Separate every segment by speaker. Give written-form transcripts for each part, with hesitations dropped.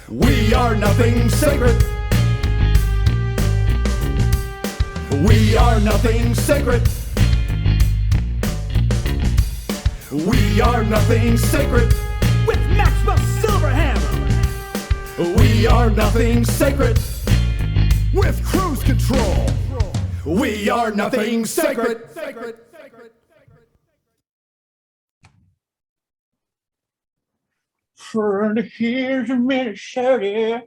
Speaker 1: We are nothing sacred. We are nothing sacred. We are nothing sacred.
Speaker 2: With Maxwell Silverhammer.
Speaker 1: We are nothing sacred. With cruise control. We are nothing sacred.
Speaker 3: From the hills of Minnesota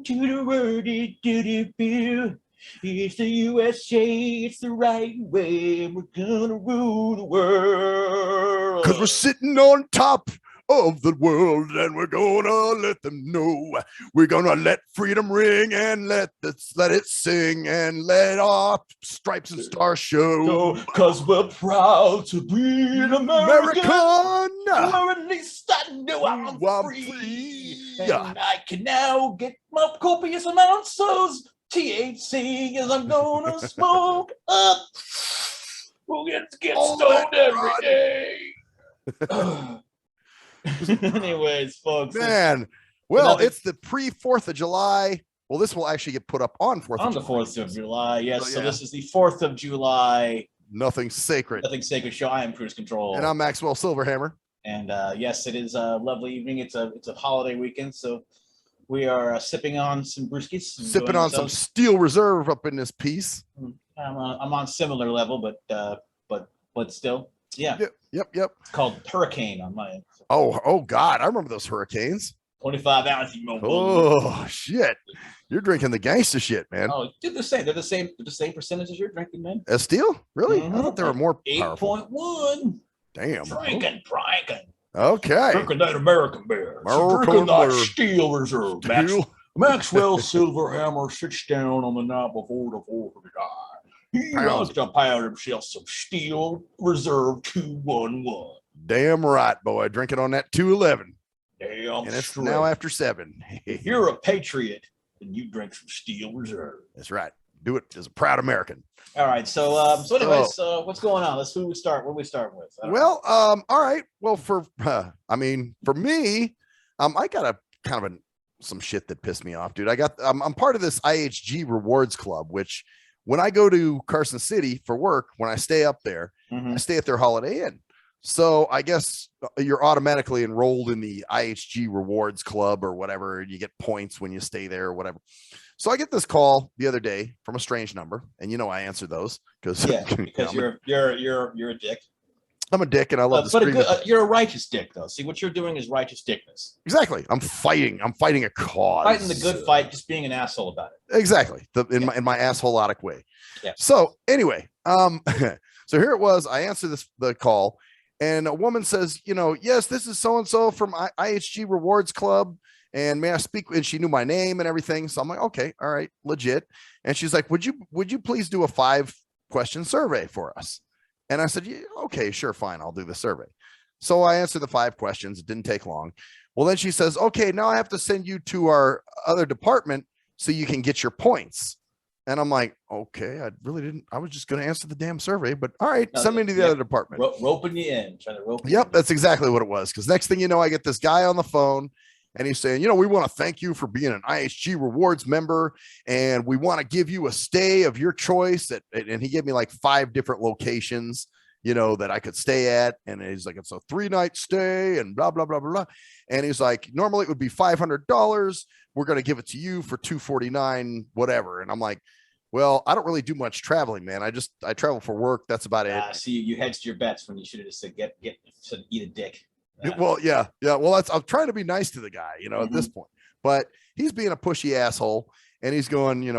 Speaker 3: to the wordy doo boo. It's the USA, it's the right way. We're gonna rule the world.
Speaker 4: 'Cause we're sitting on top of the world and we're gonna let them know. We're gonna let freedom ring and let it sing and let our stripes and stars show.
Speaker 3: 'Cause we're proud to be an American. Or at least I know I'm free. And I can now get my copious amounts of THC as I'm gonna smoke up. We'll get stoned every day. Anyways, folks.
Speaker 4: Man, well, it's the pre-4th of July. Well, this will actually get put up on 4th
Speaker 3: on
Speaker 4: of
Speaker 3: the
Speaker 4: July.
Speaker 3: 4th of July. Yes,
Speaker 4: So,
Speaker 3: so
Speaker 4: yeah.
Speaker 3: this is the 4th of July.
Speaker 4: Nothing sacred.
Speaker 3: Nothing sacred show. I am Cruise Control.
Speaker 4: And I'm Maxwell Silverhammer.
Speaker 3: And yes, it is a lovely evening. It's a holiday weekend, so we are sipping on some brewskis.
Speaker 4: Sipping on some Steel Reserve up in this piece.
Speaker 3: I'm on similar level, but still, yeah.
Speaker 4: Yep.
Speaker 3: It's called Hurricane on my end.
Speaker 4: Oh God, I remember those hurricanes.
Speaker 3: 25 ounce.
Speaker 4: Oh shit, you're drinking the gangster shit, man.
Speaker 3: Oh, they're the same. They're the same percentages you're drinking, man.
Speaker 4: A Steel? Really?
Speaker 3: Mhm.
Speaker 4: I thought they were more powerful.
Speaker 3: 8.1.
Speaker 4: Damn.
Speaker 3: Drinking.
Speaker 4: Okay.
Speaker 3: Drinking that American beer.
Speaker 4: American
Speaker 3: Drinking that
Speaker 4: beer.
Speaker 3: Steel Reserve.
Speaker 4: Steel.
Speaker 3: Maxwell Silverhammer sits down on the night before the 4th of July. He wants to pound himself some Steel Reserve 211.
Speaker 4: Damn right, boy. Drinking on that 211.
Speaker 3: Damn
Speaker 4: And it's
Speaker 3: straight.
Speaker 4: now after 7.
Speaker 3: If you're a patriot, then you drink some Steel Reserve.
Speaker 4: That's right. Do it as a proud American.
Speaker 3: All right. So anyways, what's going on? Let's start. What do we start with?
Speaker 4: Well, all right. Well, for me, I got some shit that pissed me off, dude. I'm part of this IHG Rewards Club, which when I go to Carson City for work, when I stay up there, I stay at their Holiday Inn. So I guess you're automatically enrolled in the IHG Rewards Club or whatever. And you get points when you stay there or whatever. So I get this call the other day from a strange number, and I answer those because
Speaker 3: you're a dick.
Speaker 4: I'm a dick, and I love
Speaker 3: you're a righteous dick, though. See, what you're doing is righteous dickness.
Speaker 4: Exactly. I'm fighting a cause.
Speaker 3: Fighting the good fight, just being an asshole about it.
Speaker 4: Exactly. In my assholeotic way.
Speaker 3: Yeah.
Speaker 4: So anyway, so here it was. I answer the call, and a woman says, yes, this is so and so from IHG Rewards Club. And may I speak? And she knew my name and everything. So I'm like, okay, all right, legit. And she's like, would you please do a 5-question survey for us? And I said, yeah, okay, sure, fine, I'll do the survey. So I answered the 5 questions. It didn't take long. Well, then she says, okay, now I have to send you to our other department so you can get your points. And I'm like, okay, I was just going to answer the damn survey, but all right, send me to the other department.
Speaker 3: Roping you in, trying to rope you
Speaker 4: Yep,
Speaker 3: in.
Speaker 4: that's exactly what it was. Because next thing you know, I get this guy on the phone. And he's saying, we want to thank you for being an IHG Rewards member. And we want to give you a stay of your choice. And he gave me like 5 different locations, that I could stay at. And he's like, it's a 3-night stay and blah, blah, blah, blah, blah. And he's like, normally it would be $500. We're going to give it to you for $249, whatever. And I'm like, well, I don't really do much traveling, man. I travel for work. That's about it.
Speaker 3: See, you hedged your bets when you should have just said, eat a dick.
Speaker 4: Well, yeah. Well, I'm trying to be nice to the guy, at this point, but he's being a pushy asshole, and he's going,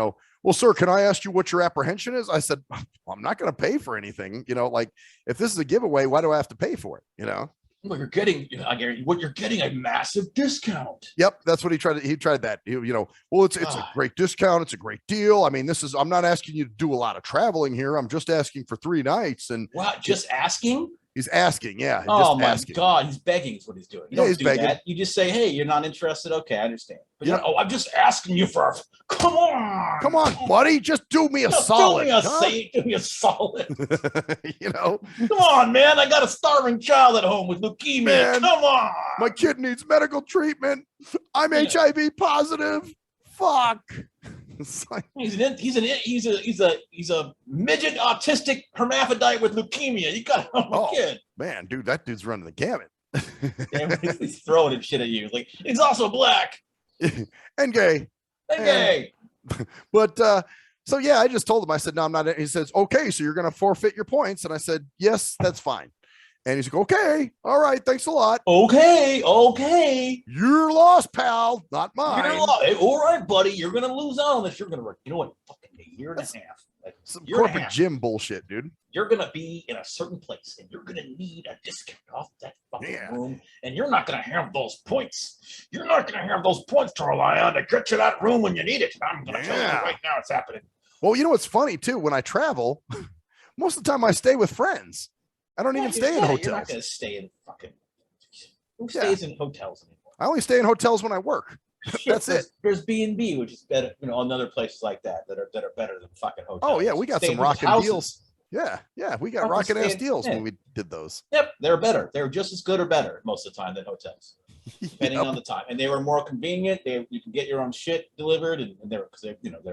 Speaker 4: well, sir, can I ask you what your apprehension is? I said, I'm not going to pay for anything. Like if this is a giveaway, why do I have to pay for it?
Speaker 3: Well, you're getting a massive discount.
Speaker 4: Yep. That's what he tried. He tried that, well, it's a great discount. It's a great deal. I mean, I'm not asking you to do a lot of traveling here. I'm just asking for 3 nights. And
Speaker 3: wow, just asking?
Speaker 4: He's asking. Yeah.
Speaker 3: Oh my
Speaker 4: asking.
Speaker 3: God, he's begging is what he's doing. You don't do that. You just say, hey, you're not interested. Okay, I understand. But I'm just asking you for come on,
Speaker 4: buddy. Just do me a solid.
Speaker 3: Do me a solid.
Speaker 4: Come
Speaker 3: on, man. I got a starving child at home with leukemia. Man, come on.
Speaker 4: My kid needs medical treatment. I'm HIV positive. Fuck. Like,
Speaker 3: he's a midget autistic hermaphrodite with leukemia. You gotta help my kid.
Speaker 4: Man, dude, that dude's running the gamut.
Speaker 3: He's throwing shit at you. Like, he's also black
Speaker 4: and gay. But so yeah, I just told him. I said, no, I'm not. He says, okay, so you're gonna forfeit your points. And I said, yes, that's fine. And he's like, okay, all right, thanks a lot.
Speaker 3: Okay.
Speaker 4: You're lost, pal, not mine.
Speaker 3: Hey, all right, buddy, you're gonna lose out on this. You're gonna, fucking a year and a half.
Speaker 4: Some corporate gym bullshit, dude.
Speaker 3: You're gonna be in a certain place, and you're gonna need a discount off that fucking room, and you're not gonna have those points. You're not gonna have those points to rely on to get you that room when you need it. I'm gonna tell you right now, it's happening.
Speaker 4: Well, you know what's funny too? When I travel, most of the time I stay with friends. I don't even stay in hotels.
Speaker 3: You're not gonna stay in fucking. Who stays in hotels anymore?
Speaker 4: I only stay in hotels when I work. That's it.
Speaker 3: There's B&B, which is better, and other places like that are better than fucking hotels.
Speaker 4: Oh yeah, we got some rocking deals. Yeah, we got rocking ass deals when we did those.
Speaker 3: Yep, they're better. They're just as good or better most of the time than hotels, depending on the time. And they were more convenient. You can get your own shit delivered, and they're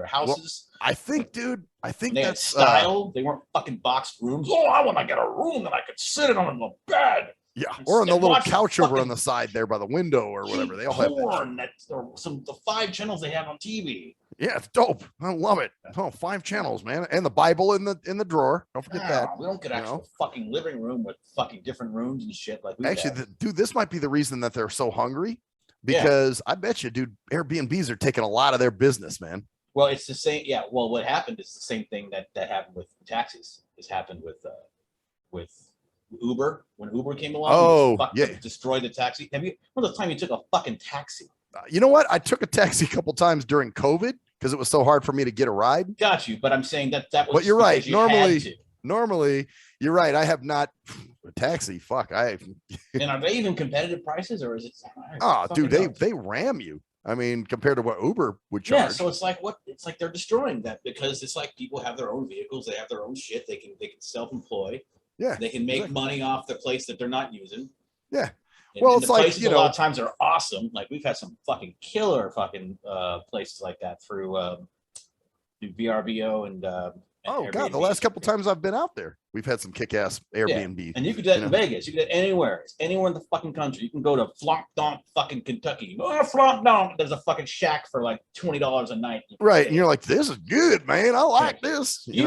Speaker 3: houses.
Speaker 4: Well, I think, dude. They
Speaker 3: that's style. They weren't fucking boxed rooms. Oh, I want to get a room that I could sit in on the bed.
Speaker 4: Yeah, or on the little couch over on the side there by the window or whatever. They all have
Speaker 3: the 5 channels they have on TV.
Speaker 4: Yeah, it's dope. I love it. Oh, 5 channels, man, and the Bible in the drawer. Don't forget that.
Speaker 3: We don't get actual fucking living room with fucking different rooms and shit like.
Speaker 4: Dude, this might be the reason that they're so hungry, because I bet you, dude, Airbnbs are taking a lot of their business, man.
Speaker 3: Well, it's the same. Yeah. Well, what happened is the same thing that happened with taxis. Has happened with Uber. When Uber came along, destroyed the taxi. When was the time you took a fucking taxi?
Speaker 4: You know what? I took a taxi a couple times during COVID because it was so hard for me to get a ride.
Speaker 3: Got you, but I'm saying that was.
Speaker 4: But you're right. Normally, you're right. I have not a taxi. Fuck, And
Speaker 3: are they even competitive prices, or is it?
Speaker 4: Oh, dude, they ram you. I mean, compared to what Uber would charge.
Speaker 3: Yeah, so it's like they're destroying that, because it's like people have their own vehicles, they have their own shit, they can self-employ.
Speaker 4: Yeah,
Speaker 3: they can make money off the place that they're not using.
Speaker 4: Yeah,
Speaker 3: well, it's like a lot of times are awesome. Like we've had some fucking killer fucking places like that through VRBO and
Speaker 4: oh Airbnb. God, the last couple times I've been out there, we've had some kick-ass Airbnb.
Speaker 3: Yeah. And you could do that in Vegas. You could do that anywhere. It's anywhere in the fucking country. You can go to Flonk Donk fucking Kentucky. Oh, Flonk Donk. There's a fucking shack for like $20 a night.
Speaker 4: Right. And you're like, this is good, man. I like this.
Speaker 3: You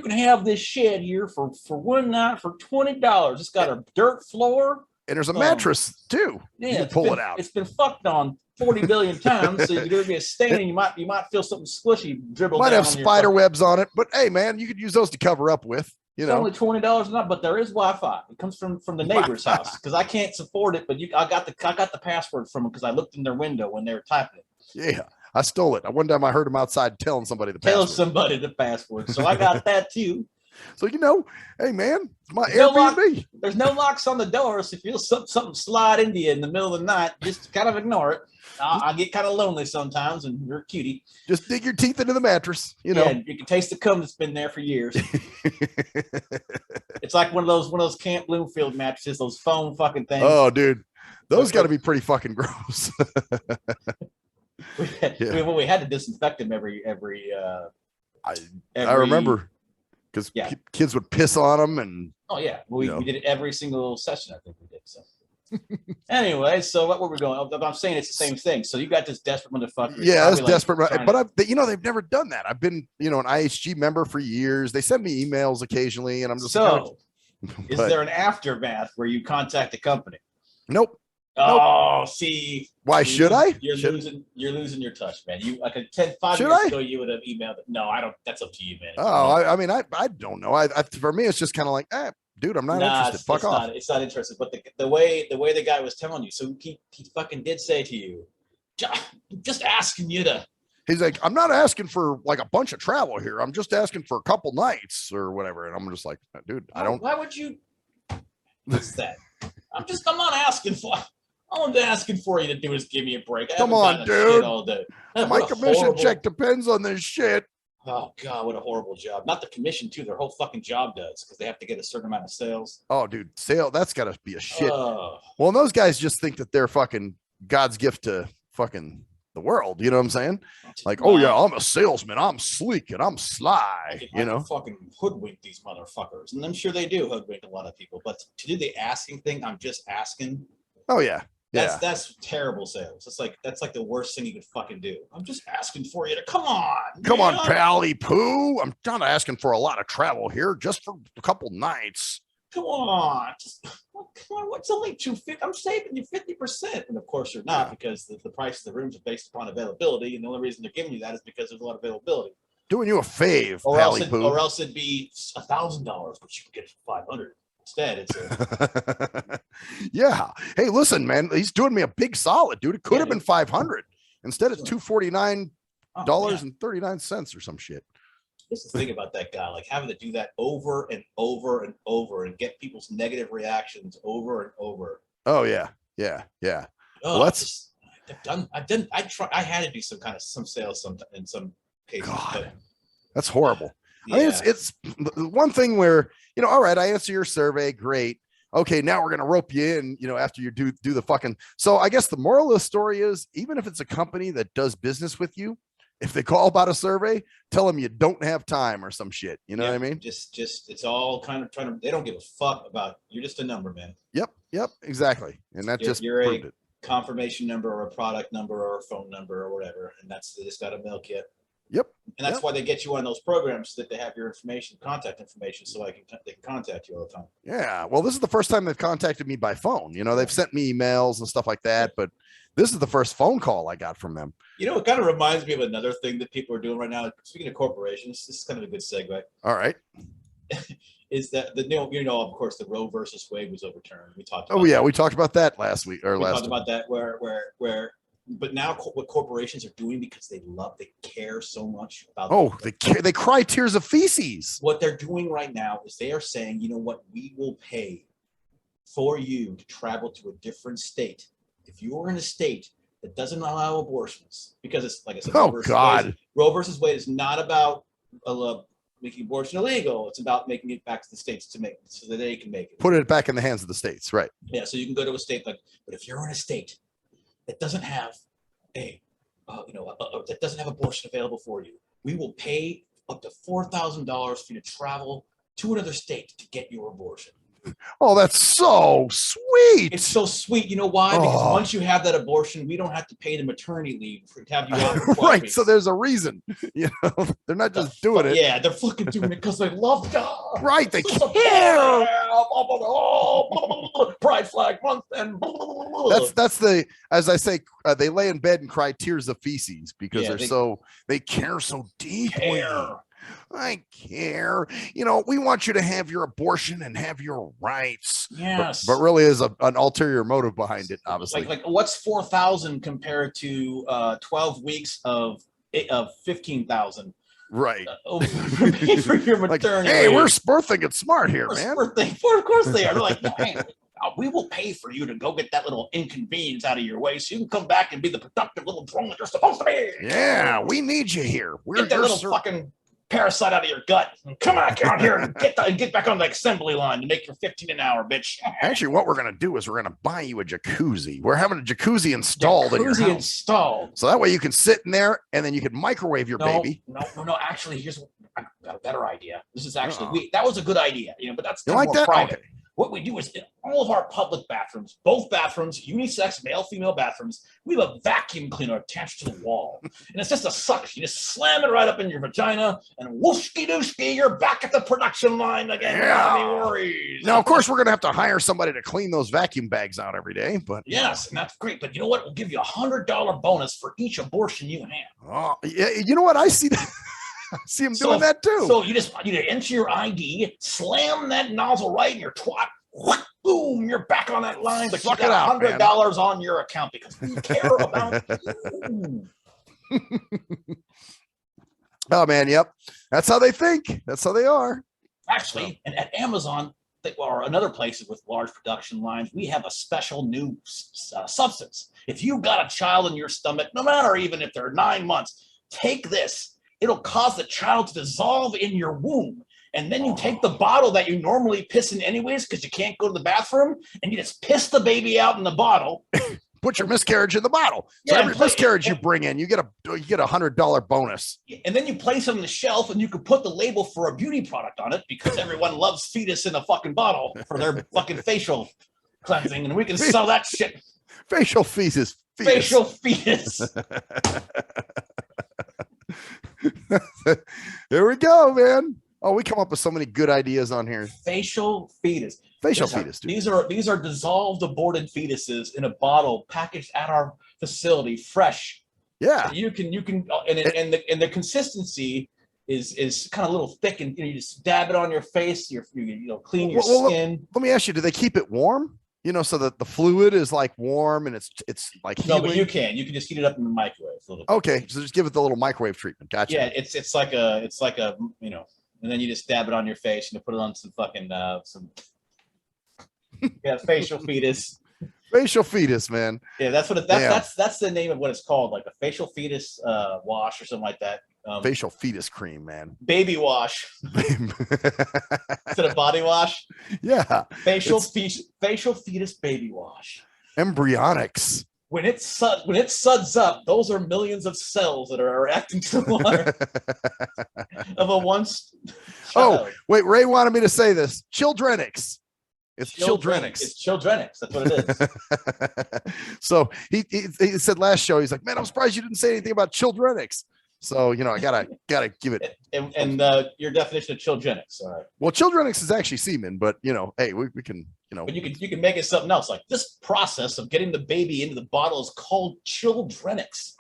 Speaker 3: can have this shed here for one night for $20. It's got a dirt floor.
Speaker 4: And there's a mattress too.
Speaker 3: Yeah,
Speaker 4: you can pull it out.
Speaker 3: It's been fucked on 40 billion times, so there's gonna be a stain, and you might feel something squishy dribble.
Speaker 4: Might have spider webs on it, but hey, man, you could use those to cover up with. It's
Speaker 3: only $20 a night, but there is Wi-Fi. It comes from the neighbor's house, because I can't support it, but I got the password from them because I looked in their window when they were typing it.
Speaker 4: Yeah, I stole it. One time I heard them outside telling somebody the password.
Speaker 3: So I got that too.
Speaker 4: So hey man, it's my Airbnb.
Speaker 3: There's no locks on the door, so if you feel something slide into you in the middle of the night, just kind of ignore it. I get kind of lonely sometimes, and you're a cutie.
Speaker 4: Just dig your teeth into the mattress.
Speaker 3: Yeah, you can taste the cum that's been there for years. It's like one of those Camp Bloomfield mattresses, those foam fucking things.
Speaker 4: Oh, dude, those got to be pretty fucking gross.
Speaker 3: We had to disinfect them every.
Speaker 4: I remember. Because kids would piss on them, and
Speaker 3: we did it every single session. I think we did. So anyway, so what were we going? I'm saying it's the same thing. So you got this desperate motherfucker.
Speaker 4: Yeah, it's desperate. But they've never done that. I've been an IHG member for years. They send me emails occasionally, and I'm just
Speaker 3: is there an aftermath where you contact the company?
Speaker 4: Nope.
Speaker 3: Oh, see.
Speaker 4: Why should I?
Speaker 3: You're losing your touch, man. You like 5 years ago, you would have emailed it. No, I don't. That's up to you, man.
Speaker 4: I don't know. For me, it's just kind of like, dude, I'm not interested. Fuck off.
Speaker 3: It's not interested. But the way the guy was telling you, so he fucking did say to you, just asking you to.
Speaker 4: He's like, I'm not asking for like a bunch of travel here. I'm just asking for a couple nights or whatever. And I'm just like, dude, I don't.
Speaker 3: Why would you? What's that? I'm not asking for. All I'm asking for you to do is give me a break.
Speaker 4: Come on, dude.
Speaker 3: All day.
Speaker 4: My commission check depends on this shit.
Speaker 3: Oh God, what a horrible job. Not the commission too. Their whole fucking job does because they have to get a certain amount of sales.
Speaker 4: Oh, dude, that's got to be a shit. Well, those guys just think that they're fucking God's gift to fucking the world. You know what I'm saying? Like, oh yeah, I'm a salesman. I'm sleek and I'm sly.
Speaker 3: I can fucking hoodwink these motherfuckers, and I'm sure they do hoodwink a lot of people. But to do the asking thing, I'm just asking.
Speaker 4: Oh yeah.
Speaker 3: That's terrible sales. That's like the worst thing you could fucking do. I'm just asking for you to come on,
Speaker 4: pally poo. I'm not asking for a lot of travel here, just for a couple nights.
Speaker 3: Come on, what's only $250? I'm saving you 50%, and of course you're not because the price of the rooms are based upon availability, and the only reason they're giving you that is because there's a lot of availability.
Speaker 4: Doing you a fave,
Speaker 3: or
Speaker 4: poo.
Speaker 3: Else it'd be $1,000, but you can get it for $500. Instead, it's
Speaker 4: yeah. Hey, listen, man, he's doing me a big solid, dude. It could have been $500. Instead, it's $249.39 or some shit.
Speaker 3: This is the thing about that guy, like having to do that over and over and over and get people's negative reactions over and over.
Speaker 4: Oh yeah.
Speaker 3: Oh, well, I had to do some sales in some cases.
Speaker 4: God, that's horrible. Yeah. I mean, it's one thing where, all right, I answer your survey. Great. Okay. Now we're going to rope you in, after you do the fucking, so I guess the moral of the story is, even if it's a company that does business with you, if they call about a survey, tell them you don't have time or some shit. You know what I mean?
Speaker 3: Just it's all kind of they don't give a fuck about, you're just a number, man.
Speaker 4: Yep. Exactly. And that
Speaker 3: you're
Speaker 4: proved
Speaker 3: a
Speaker 4: it.
Speaker 3: Confirmation number or a product number or a phone number or whatever. And they just got to milk you.
Speaker 4: Yep.
Speaker 3: And that's why they get you on those programs, so that they have your contact information, so they can contact you all the time.
Speaker 4: Yeah. Well, this is the first time they've contacted me by phone. They've sent me emails and stuff like that, but this is the first phone call I got from them.
Speaker 3: It kind of reminds me of another thing that people are doing right now. Speaking of corporations, this is kind of a good segue.
Speaker 4: All right.
Speaker 3: Is that of course, the Roe versus Wade was overturned. We talked.
Speaker 4: We talked about that last week
Speaker 3: we talked about that where. But now what corporations are doing, because they care so much about.
Speaker 4: They cry tears of feces.
Speaker 3: What they're doing right now is they are saying, you know what, we will pay for you to travel to a different state. If you are in a state that doesn't allow abortions, because it's like I said, Roe versus Wade is not about making abortion illegal. It's about making it back to the states so that they can make it.
Speaker 4: Put it back in the hands of the states, right?
Speaker 3: Yeah, so you can go to a state but if you're in a state that doesn't have that doesn't have abortion available for you, we will pay up to $4,000 for you to travel to another state to get your abortion.
Speaker 4: Oh, that's so sweet.
Speaker 3: It's so sweet. You know why? Because once you have that abortion, we don't have to pay the maternity leave to have you out for 12
Speaker 4: right.
Speaker 3: weeks.
Speaker 4: So there's a reason. They're not just doing it.
Speaker 3: Yeah, they're fucking doing it because they love God.
Speaker 4: Right. They care.
Speaker 3: Pride flag month and
Speaker 4: that's as I say, they lay in bed and cry tears of feces because they care so deeply. I care. We want you to have your abortion and have your rights.
Speaker 3: Yes.
Speaker 4: But really is an ulterior motive behind it, obviously.
Speaker 3: Like what's 4,000 compared to 12 weeks of 15,000?
Speaker 4: Right.
Speaker 3: For your maternity.
Speaker 4: Hey, we're thinking smart here, man.
Speaker 3: Of course they are. They're like, hey, we will pay for you to go get that little inconvenience out of your way so you can come back and be the productive little drone that you're supposed to be.
Speaker 4: Yeah, we need you here.
Speaker 3: Get that little fucking parasite out of your gut and come back out here and get back on the assembly line to make your 15 an hour, bitch.
Speaker 4: Actually, what we're going to do is we're going to buy you a jacuzzi. We're having a jacuzzi installed in your house.
Speaker 3: Installed.
Speaker 4: So that way you can sit in there and then you can microwave your baby.
Speaker 3: No. Actually, I got a better idea. This is actually, that was a good idea, but that's kind of more
Speaker 4: that?
Speaker 3: private.
Speaker 4: Okay.
Speaker 3: What we do is in all of our public bathrooms, both bathrooms, unisex, male, female bathrooms, we have a vacuum cleaner attached to the wall. And it's just a suction. You just slam it right up in your vagina and whoosky-dooski, you're back at the production line again.
Speaker 4: Yeah.
Speaker 3: No worries.
Speaker 4: Now, of course, we're going to have to hire somebody to clean those vacuum bags out every day. But
Speaker 3: yes, and that's great. But you know what? We'll give you $100 bonus for each abortion you have.
Speaker 4: Oh, yeah. You know what? I see that. I see him doing that too.
Speaker 3: So you enter your ID, slam that nozzle right in your twat, boom, you're back on that line, but you got $100 on your account because we care about you.
Speaker 4: Oh man, yep. That's how they think. That's how they are.
Speaker 3: Actually, and at Amazon, or another places with large production lines, we have a special new substance. If you've got a child in your stomach, no matter even if they're 9 months, take this. It'll cause the child to dissolve in your womb. And then you take the bottle that you normally piss in anyways because you can't go to the bathroom, and you just piss the baby out in the bottle.
Speaker 4: Put your miscarriage in the bottle. So every miscarriage you bring in, you get $100 bonus.
Speaker 3: And then you place it on the shelf, and you can put the label for a beauty product on it because everyone loves fetus in a fucking bottle for their fucking facial cleansing, and we can sell that shit.
Speaker 4: Facial fetus.
Speaker 3: Facial fetus.
Speaker 4: There we go, man. Oh, we come up with so many good ideas on here.
Speaker 3: Facial fetus.
Speaker 4: Fetus. Dude.
Speaker 3: These are dissolved aborted fetuses in a bottle packaged at our facility, fresh.
Speaker 4: Yeah.
Speaker 3: So you can and the consistency is kind of a little thick, and you just dab it on your face. You clean your skin.
Speaker 4: Let me ask you: do they keep it warm? So that the fluid is like warm and it's like healing?
Speaker 3: No, but you can just heat it up in the microwave.
Speaker 4: Okay, so just give it the little microwave treatment. Gotcha.
Speaker 3: Yeah, it's like a and then you just dab it on your face and you put it on some fucking facial fetus.
Speaker 4: Facial fetus, man.
Speaker 3: Yeah, that's what that's the name of what it's called, like a facial fetus wash or something like that.
Speaker 4: Facial fetus cream, man.
Speaker 3: Baby wash. Instead of body wash.
Speaker 4: Yeah.
Speaker 3: Facial fetus baby wash.
Speaker 4: Embryonics.
Speaker 3: When it suds up, those are millions of cells that are reacting to the water of a once.
Speaker 4: Oh, wait, Ray wanted me to say this. Childrenics. It's Childrenics.
Speaker 3: It's Childrenics. That's what it is.
Speaker 4: So he said last show, he's like, man, I'm surprised you didn't say anything about Childrenics. So, I gotta give it.
Speaker 3: And your definition of Childrenics. All right.
Speaker 4: Well, Childrenics is actually semen, but hey, we can,
Speaker 3: But you can make it something else. Like this process of getting the baby into the bottle is called Childrenics.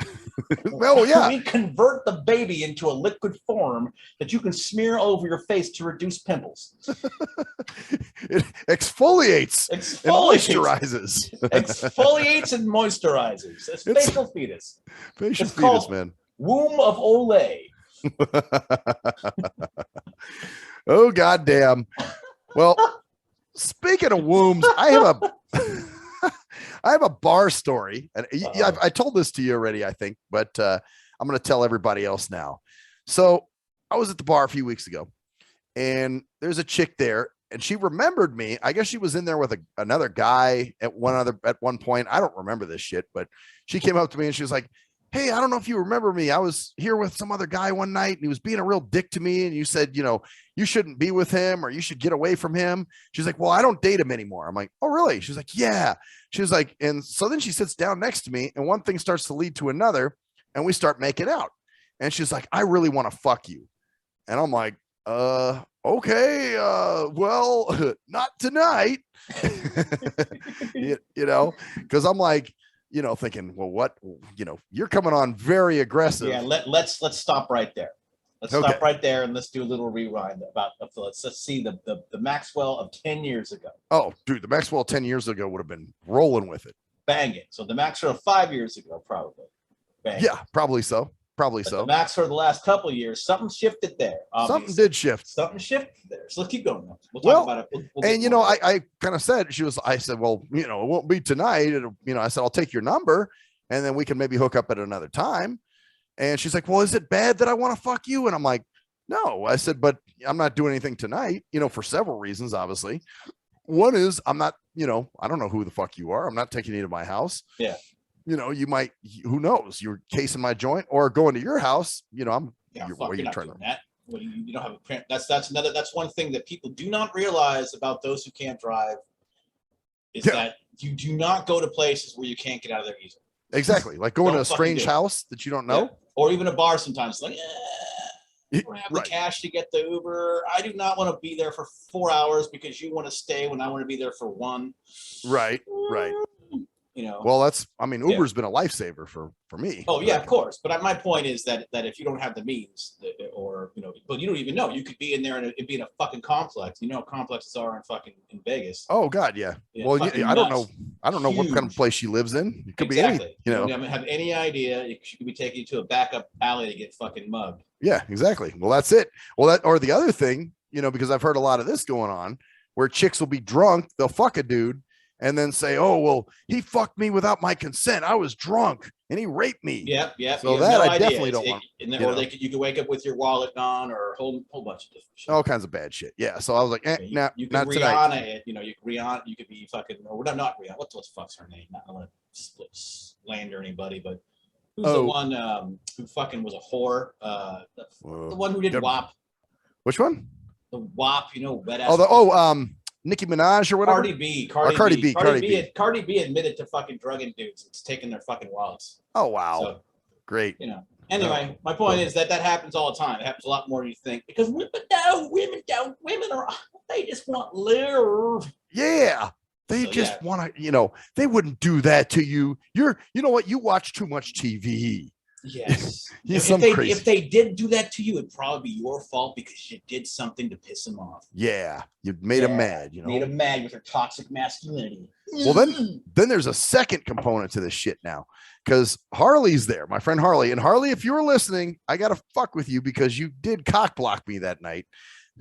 Speaker 4: Well, yeah.
Speaker 3: We convert the baby into a liquid form that you can smear over your face to reduce pimples.
Speaker 4: It exfoliates and moisturizes.
Speaker 3: Exfoliates and moisturizes. It's facial fetus.
Speaker 4: Facial fetus, man.
Speaker 3: Womb of Olay.
Speaker 4: Oh, goddamn. Well, speaking of wombs, I have a bar story, and I told this to you already, I think, but I'm going to tell everybody else now. So I was at the bar a few weeks ago, and there's a chick there, and she remembered me. I guess she was in there with another guy at one point. I don't remember this shit, but she came up to me and she was like, hey, I don't know if you remember me. I was here with some other guy one night and he was being a real dick to me. And you said, you shouldn't be with him or you should get away from him. She's like, well, I don't date him anymore. I'm like, oh, really? She's like, yeah. She was like, and so then she sits down next to me and one thing starts to lead to another and we start making out. And she's like, I really want to fuck you. And I'm like, okay, well, not tonight, because I'm like, thinking, well, what, you're coming on very aggressive.
Speaker 3: Yeah, let's stop right there. Let's stop right there and let's do a little rewind about let's see the Maxwell of 10 years ago.
Speaker 4: Oh, dude, the Maxwell 10 years ago would have been rolling with it.
Speaker 3: Banging. So the Maxwell of 5 years ago, probably. Banging.
Speaker 4: Yeah, probably so. But
Speaker 3: the Maxwell of the last couple of years, something shifted there.
Speaker 4: Something did shift.
Speaker 3: Something shifted there. So let's keep going. We'll talk about it.
Speaker 4: I kind of said, I said, well, it won't be tonight. I said, I'll take your number and then we can maybe hook up at another time. And she's like, well, is it bad that I want to fuck you? And I'm like, no. I said, but I'm not doing anything tonight, for several reasons, obviously. One is I'm not, I don't know who the fuck you are. I'm not taking you to my house.
Speaker 3: Yeah.
Speaker 4: You might, who knows? You're casing my joint or going to your house.
Speaker 3: You're not doing that. Well, you don't have a print. That's one thing that people do not realize about those who can't drive is that you do not go to places where you can't get out of there easily.
Speaker 4: Exactly. Like going to a strange house that you don't know.
Speaker 3: Yeah. Or even a bar sometimes. Like, you don't have the cash to get the Uber. I do not want to be there for 4 hours because you want to stay when I want to be there for 1.
Speaker 4: Right. Well, Uber's been a lifesaver for me.
Speaker 3: Oh yeah, of course. But my point is that if you don't have the means, or but you don't even know, you could be in there and it'd be in a fucking complex. How complexes are in Vegas.
Speaker 4: Oh God, yeah. Well, I don't know. I don't know what kind of place she lives in. It could be any. You don't
Speaker 3: have any idea. She could be taking you to a backup alley to get fucking mugged.
Speaker 4: Yeah, exactly. Well, that's it. Well, or the other thing, because I've heard a lot of this going on. where chicks will be drunk, they'll fuck a dude and then say, oh, well, he fucked me without my consent. I was drunk and he raped me.
Speaker 3: Yep.
Speaker 4: So that I definitely don't want.
Speaker 3: You could wake up with your wallet gone, or a whole bunch of different shit.
Speaker 4: All kinds of bad shit. Yeah. So I was like,
Speaker 3: you could
Speaker 4: not
Speaker 3: Rihanna
Speaker 4: tonight.
Speaker 3: it. You could Rihanna. You could be fucking, or not Rihanna. What the fuck's her name? Not want to slander anybody, but who's the one who fucking was a whore? The one who did WAP.
Speaker 4: Which one?
Speaker 3: The WAP. Wet ass.
Speaker 4: Nicki Minaj or whatever.
Speaker 3: Cardi B. Cardi B admitted to fucking drugging dudes. It's taking their fucking wallets.
Speaker 4: Oh wow. So, great.
Speaker 3: Anyway, my point is that happens all the time. It happens a lot more than you think, because women they just want love.
Speaker 4: Yeah. They just want to, they wouldn't do that to you. You know what? You watch too much TV.
Speaker 3: Yes.
Speaker 4: If
Speaker 3: they did do that to you, it'd probably be your fault because you did something to piss them off.
Speaker 4: Yeah. You made them mad,
Speaker 3: Made them mad with your toxic masculinity.
Speaker 4: Well, then there's a second component to this shit now, because Harley's there, my friend Harley. And Harley, if you were listening, I got to fuck with you because you did cock block me that night,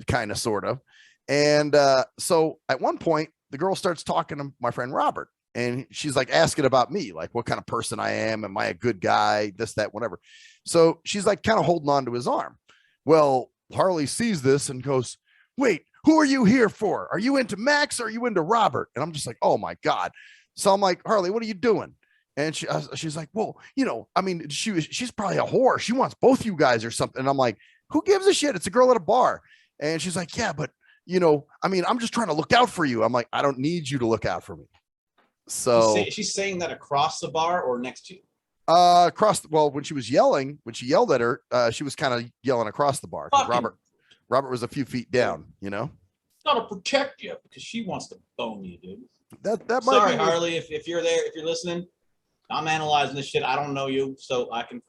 Speaker 4: kind of, sort of. And so at one point, the girl starts talking to my friend Robert. And she's like asking about me, like what kind of person I am. Am I a good guy? This, that, whatever. So she's like kind of holding on to his arm. Well, Harley sees this and goes, wait, who are you here for? Are you into Max or are you into Robert? And I'm just like, oh my God. So I'm like, Harley, what are you doing? And she's like, well, she's probably a whore. She wants both you guys or something. And I'm like, who gives a shit? It's a girl at a bar. And she's like, yeah, but I'm just trying to look out for you. I'm like, I don't need you to look out for me. So
Speaker 3: she's saying that across the bar or next to you?
Speaker 4: When she yelled at her, she was kind of yelling across the bar. Robert was a few feet down,
Speaker 3: Gotta protect you because she wants to bone you, dude.
Speaker 4: That might
Speaker 3: Sorry,
Speaker 4: be
Speaker 3: Harley, if you're there, if you're listening, I'm analyzing this shit. I don't know you, so I can.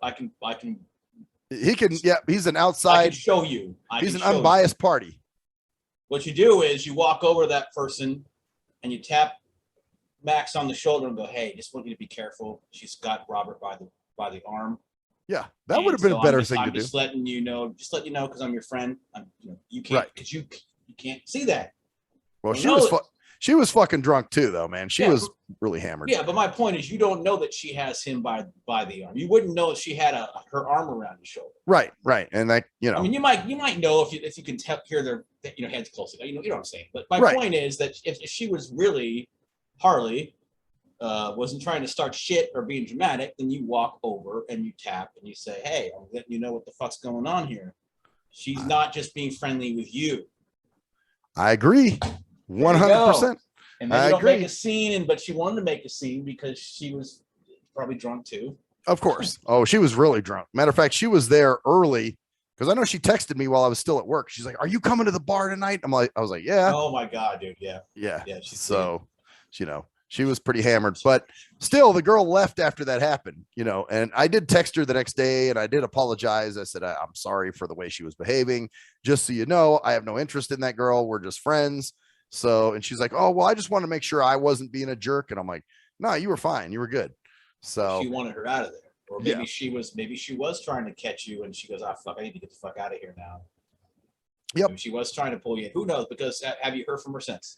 Speaker 4: He can, yeah. He's an outside.
Speaker 3: I can show you.
Speaker 4: He's an unbiased party.
Speaker 3: What you do is you walk over to that person and you tap Max on the shoulder and go, hey, just want you to be careful. She's got Robert by the arm.
Speaker 4: Yeah, that would have been a better thing to do.
Speaker 3: Just letting you know, because I'm your friend. You can't, because you can't see that.
Speaker 4: Well, she was fucking drunk too, though, man. She was really hammered.
Speaker 3: Yeah, but my point is, you don't know that she has him by the arm. You wouldn't know if she had her arm around his shoulder.
Speaker 4: Right, and that
Speaker 3: I mean, you might know if you can hear their heads closely. You know what I'm saying. But my point is that if she was really Harley, wasn't trying to start shit or being dramatic, then you walk over and you tap and you say, hey, I'm letting you know what the fuck's going on here. She's not just being friendly with you.
Speaker 4: I agree. 100%.
Speaker 3: And then you don't make a scene, but she wanted to make a scene because she was probably drunk too.
Speaker 4: Of course. Oh, she was really drunk. Matter of fact, she was there early because I know she texted me while I was still at work. She's like, are you coming to the bar tonight? I was like, yeah.
Speaker 3: Oh my God, dude. Yeah.
Speaker 4: So, she was pretty hammered, but still the girl left after that happened, and I did text her the next day and I did apologize. I said, I'm sorry for the way she was behaving. Just so you know, I have no interest in that girl. We're just friends. So, and she's like, oh, well, I just want to make sure I wasn't being a jerk. And I'm like, no, you were fine. You were good. So
Speaker 3: she wanted her out of there. Or maybe she was trying to catch you and she goes, fuck, I need to get the fuck out of here now.
Speaker 4: Yep.
Speaker 3: Maybe she was trying to pull you in. Who knows? Because have you heard from her since?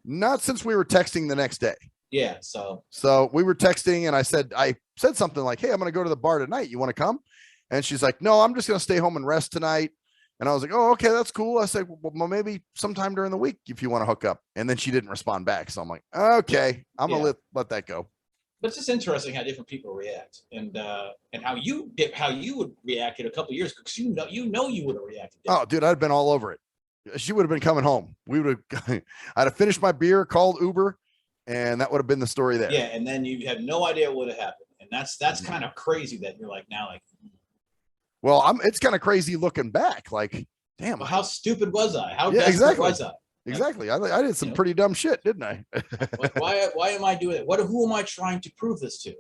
Speaker 4: Not since we were texting the next day.
Speaker 3: Yeah. So
Speaker 4: we were texting and I said something like, hey, I'm going to go to the bar tonight. You want to come? And she's like, no, I'm just going to stay home and rest tonight. And I was like, oh, okay, that's cool. I said, well, maybe sometime during the week if you want to hook up. And then she didn't respond back. So I'm like, okay, I'm going to let that go.
Speaker 3: But it's just interesting how different people react and how you would react in a couple of years, because you would have reacted.
Speaker 4: Oh, dude, I'd been all over it. She would have been coming home. I'd have finished my beer, called Uber, and that would have been the story there.
Speaker 3: Yeah, and then you had no idea what would have happened. And that's kind of crazy that you're like now like.
Speaker 4: Well, it's kind of crazy looking back. Like, damn.
Speaker 3: Well, how stupid was I? How desperate was I?
Speaker 4: Exactly. I did some pretty dumb shit, didn't I?
Speaker 3: why am I doing it? Who am I trying to prove this to?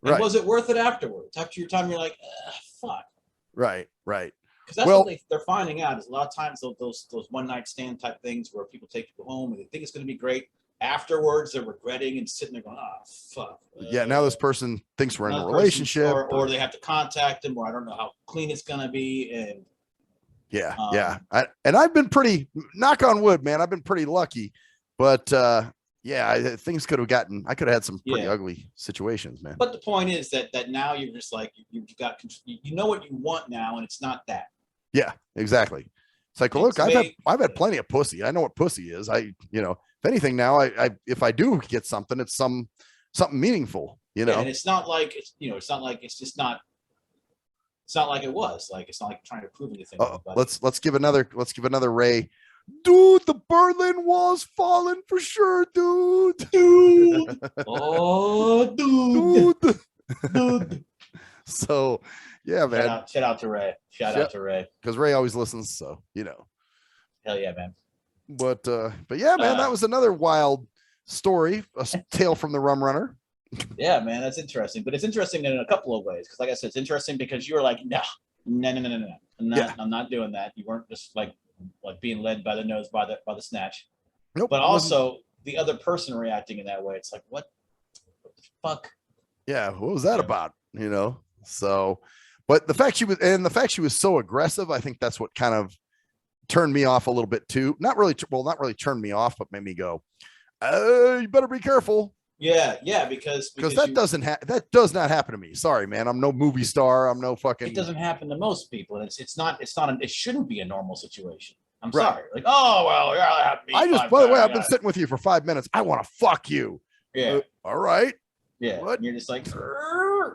Speaker 3: And was it worth it afterwards? After your time, you're like, fuck.
Speaker 4: Right.
Speaker 3: Because that's what they're finding out is a lot of times those one night stand type things where people take people home and they think it's going to be great. Afterwards, they're regretting and sitting there going, fuck.
Speaker 4: Yeah, now this person thinks we're in a relationship.
Speaker 3: Or they have to contact them, or I don't know how clean it's going to be. And
Speaker 4: Yeah. I've been pretty, knock on wood, man. I've been pretty lucky, but things could have I could have had some pretty ugly situations, man.
Speaker 3: But the point is that now you're just like, you've got, you know what you want now, and it's not that.
Speaker 4: Yeah, exactly. It's like, well, look, I've had plenty of pussy. I know what pussy is. If anything now, if I do get something, it's something meaningful, and
Speaker 3: it's not like it's not like it was like, it's not like trying to prove anything.
Speaker 4: Let's give another Ray. Dude, the Berlin Wall's falling for sure, dude.
Speaker 3: Oh, dude.
Speaker 4: So, yeah, man.
Speaker 3: Shout out to Ray. Shout out to Ray.
Speaker 4: Because Ray always listens, so
Speaker 3: Hell yeah, man.
Speaker 4: But yeah, man, that was another wild story, a tale from the Rum Runner.
Speaker 3: Yeah, man, that's interesting. But it's interesting in a couple of ways. Because like I said, it's interesting because you were like, no. I'm not doing that. You weren't just like being led by the nose by the snatch.
Speaker 4: Nope.
Speaker 3: But also the other person reacting in that way, it's like, what the fuck?
Speaker 4: Yeah, what was that about? So, but the fact she was so aggressive, I think that's what kind of turned me off a little bit too. Not really turned me off, but made me go, you better be careful.
Speaker 3: Yeah, because
Speaker 4: that does not happen to me. Sorry, man. I'm no movie star. I'm no fucking.
Speaker 3: It doesn't happen to most people, and it shouldn't be a normal situation. I'm sorry. Like, oh well, yeah,
Speaker 4: by the way, I've been sitting with you for 5 minutes. I want to fuck you.
Speaker 3: Yeah.
Speaker 4: All right.
Speaker 3: Yeah.
Speaker 4: What?
Speaker 3: And you're just like,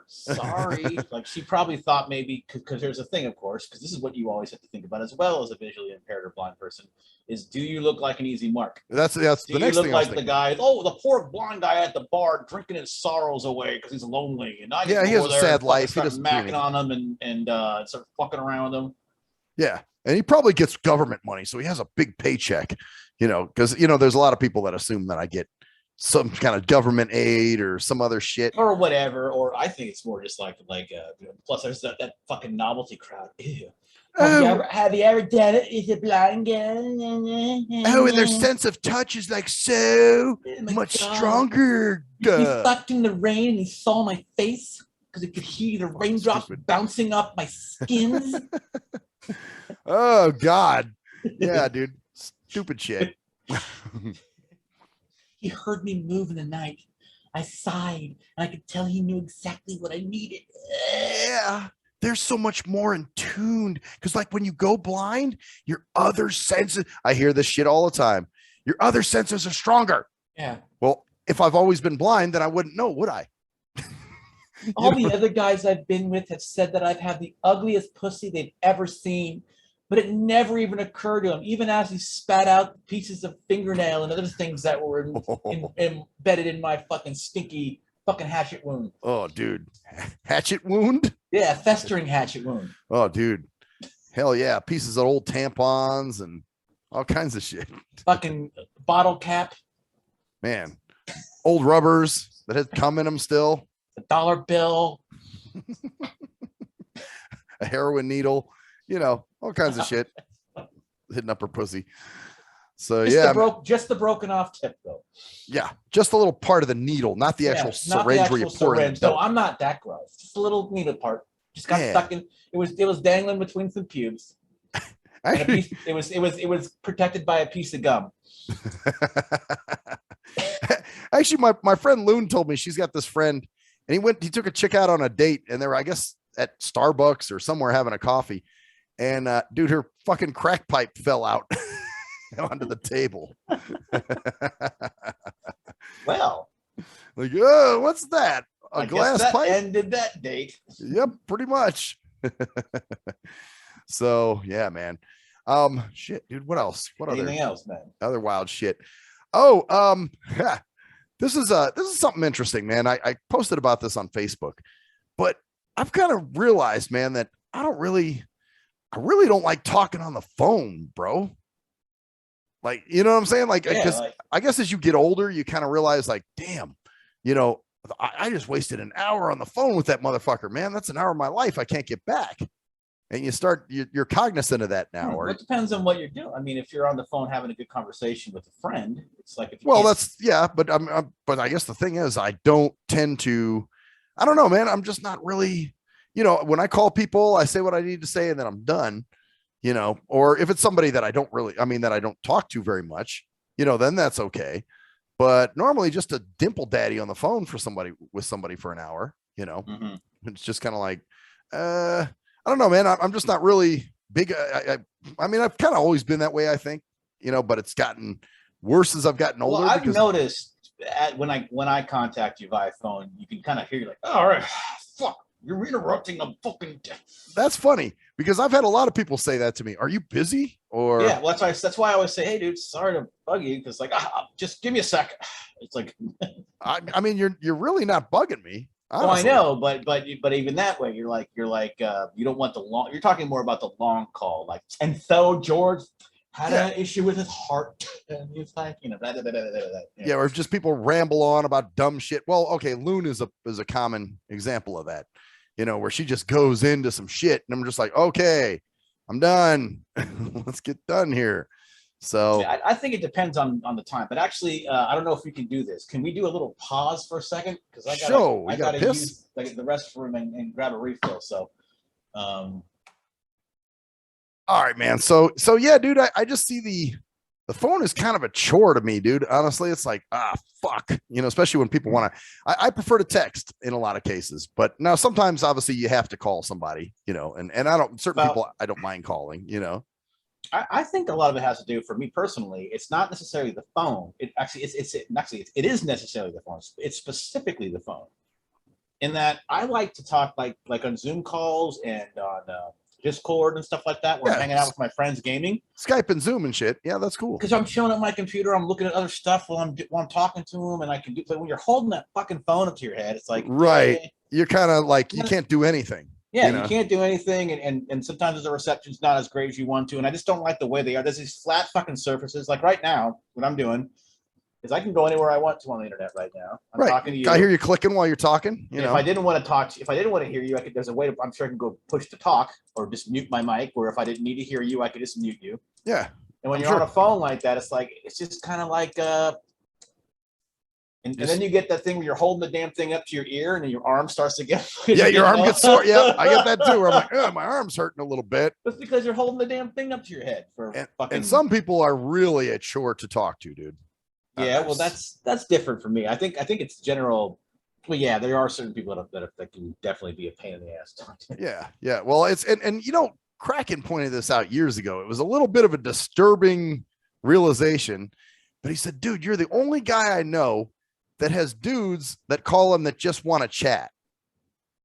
Speaker 3: sorry. Like, she probably thought maybe because there's a thing, of course, because this is what you always have to think about as well as a visually impaired or blind person: is do you look like an easy mark?
Speaker 4: That's the next thing. Do you look
Speaker 3: like the guy? Oh, the poor blind guy at the bar drinking his sorrows away because he's lonely, and
Speaker 4: he has a sad life. He doesn't
Speaker 3: macking on him and start fucking around with him.
Speaker 4: Yeah, and he probably gets government money, so he has a big paycheck. Because there's a lot of people that assume that I get some kind of government aid or some other shit
Speaker 3: or whatever. Or I think it's more just like plus there's that fucking novelty crowd. Ew. Have you ever done it? Is it blind girl?
Speaker 4: Oh, and their sense of touch is like so much stronger.
Speaker 3: He fucked in the rain and he saw my face because he could hear the raindrops bouncing off my skin.
Speaker 4: Oh God. Yeah, dude. Stupid shit.
Speaker 3: He heard me move in the night. I sighed, and I could tell he knew exactly what I needed.
Speaker 4: Yeah, they're so much more in tune. Because like when you go blind, your other senses, I hear this shit all the time. Your other senses are stronger.
Speaker 3: Yeah.
Speaker 4: Well, if I've always been blind, then I wouldn't know, would I?
Speaker 3: All the other guys I've been with have said that I've had the ugliest pussy they've ever seen. But it never even occurred to him, even as he spat out pieces of fingernail and other things that were embedded in my fucking stinky fucking hatchet wound.
Speaker 4: Oh, dude. Hatchet wound?
Speaker 3: Yeah, festering hatchet wound.
Speaker 4: Oh, dude. Hell yeah. Pieces of old tampons and all kinds of shit.
Speaker 3: Fucking bottle cap.
Speaker 4: Man. Old rubbers that had cum in them still.
Speaker 3: A dollar bill.
Speaker 4: A heroin needle. All kinds of shit hitting up her pussy. So
Speaker 3: just the broken off tip though.
Speaker 4: Yeah, just a little part of the needle, not the actual syringe where you pour it.
Speaker 3: No, I'm not that gross. Just a little needle part. Just got stuck in. It was dangling between some pubes. It was protected by a piece of gum.
Speaker 4: Actually, my friend Loon told me she's got this friend, and he took a chick out on a date, and they were, I guess, at Starbucks or somewhere having a coffee. And dude, her fucking crack pipe fell out onto the table.
Speaker 3: Well,
Speaker 4: like, oh, what's that? A glass pipe?
Speaker 3: Ended that date.
Speaker 4: Yep, pretty much. So yeah, man. Shit, dude. What else?
Speaker 3: Anything else, man?
Speaker 4: Other wild shit. Oh, this is something interesting, man. I posted about this on Facebook, but I've kind of realized, man, that I really don't like talking on the phone, bro. Like, you know what I'm saying? Like, because I guess as you get older, you kind of realize, like, damn, I just wasted an hour on the phone with that motherfucker, man. That's an hour of my life I can't get back. And you're cognizant of that now. Or
Speaker 3: it depends on what you're doing. I mean, if you're on the phone having a good conversation with a friend, it's like
Speaker 4: but I guess the thing is, I don't tend to. I don't know, man. I'm just not really. When I call people, I say what I need to say, and then I'm done. you know, or if it's somebody that I don't talk to very much, you know, then that's okay. But normally just a dimple daddy on the phone for somebody for an hour, you know, it's just kind of like, I don't know, man. I'm just not really big. I mean, I've kind of always been that way, I think, you know, but it's gotten worse as I've gotten older.
Speaker 3: Well, I've noticed when I contact you via phone, you can kind of hear, like, all right, fuck, you're interrupting a fucking.
Speaker 4: That's funny because I've had a lot of people say that to me. Are you busy? Or
Speaker 3: yeah, well, that's why I always say, hey, dude, sorry to bug you, because like, just give me a sec. It's like,
Speaker 4: I mean, you're really not bugging me.
Speaker 3: Well, I know, but even that way, you're like, you don't want the long. You're talking more about the long call, like, and so George had an issue with his heart, and he's like, you know,
Speaker 4: yeah, or just people ramble on about dumb shit. Well, okay, Loon is a common example of that, you know, where she just goes into some shit, and I'm just like, okay, I'm done. Let's get done here. So
Speaker 3: I think it depends on the time, but actually, I don't know if we can do this. Can we do a little pause for a second? Because I gotta use the restroom and grab a refill. So,
Speaker 4: all right, man. So yeah, dude, I just see the phone is kind of a chore to me, dude. Honestly, it's like, fuck, you know, especially when people want to, I prefer to text in a lot of cases, but now sometimes obviously you have to call somebody, you know, and people, I don't mind calling, you know.
Speaker 3: I think a lot of it has to do, for me personally, it's not necessarily the phone. It is necessarily the phone. It's specifically the phone. In that I like to talk like on Zoom calls and on Discord and stuff like that, where I'm hanging out with my friends gaming.
Speaker 4: Skype and Zoom and shit. Yeah, that's cool.
Speaker 3: Because I'm chilling at my computer, I'm looking at other stuff while I'm talking to them, and I can do. But when you're holding that fucking phone up to your head, it's like,
Speaker 4: right. You're kind of like, you can't do anything.
Speaker 3: Yeah, you can't do anything, and sometimes the reception's not as great as you want to, and I just don't like the way they are. There's these flat fucking surfaces. Like right now, what I'm doing is I can go anywhere I want to on the internet right now. I'm talking to you.
Speaker 4: I hear you clicking while you're talking. You know,
Speaker 3: if I didn't want to talk, if I didn't want to hear you, there's a way to. I'm sure I can go push to talk or just mute my mic. Where if I didn't need to hear you, I could just mute you.
Speaker 4: Yeah.
Speaker 3: And when you're on a phone like that, it's just kind of like And then you get that thing where you're holding the damn thing up to your ear, and then your arm starts to get.
Speaker 4: Yeah, your arm gets sore. Yeah, I get that too. Where I'm like, oh, my arm's hurting a little bit.
Speaker 3: That's because you're holding the damn thing up to your head
Speaker 4: and some people are really a chore to talk to, dude.
Speaker 3: Yeah, well, that's different for me. I think it's general. Well, yeah, there are certain people that can definitely be a pain in the ass to talk to.
Speaker 4: Yeah. Well, it's and you know, Kraken pointed this out years ago. It was a little bit of a disturbing realization, but he said, "Dude, you're the only guy I know that has dudes that call him that just want to chat."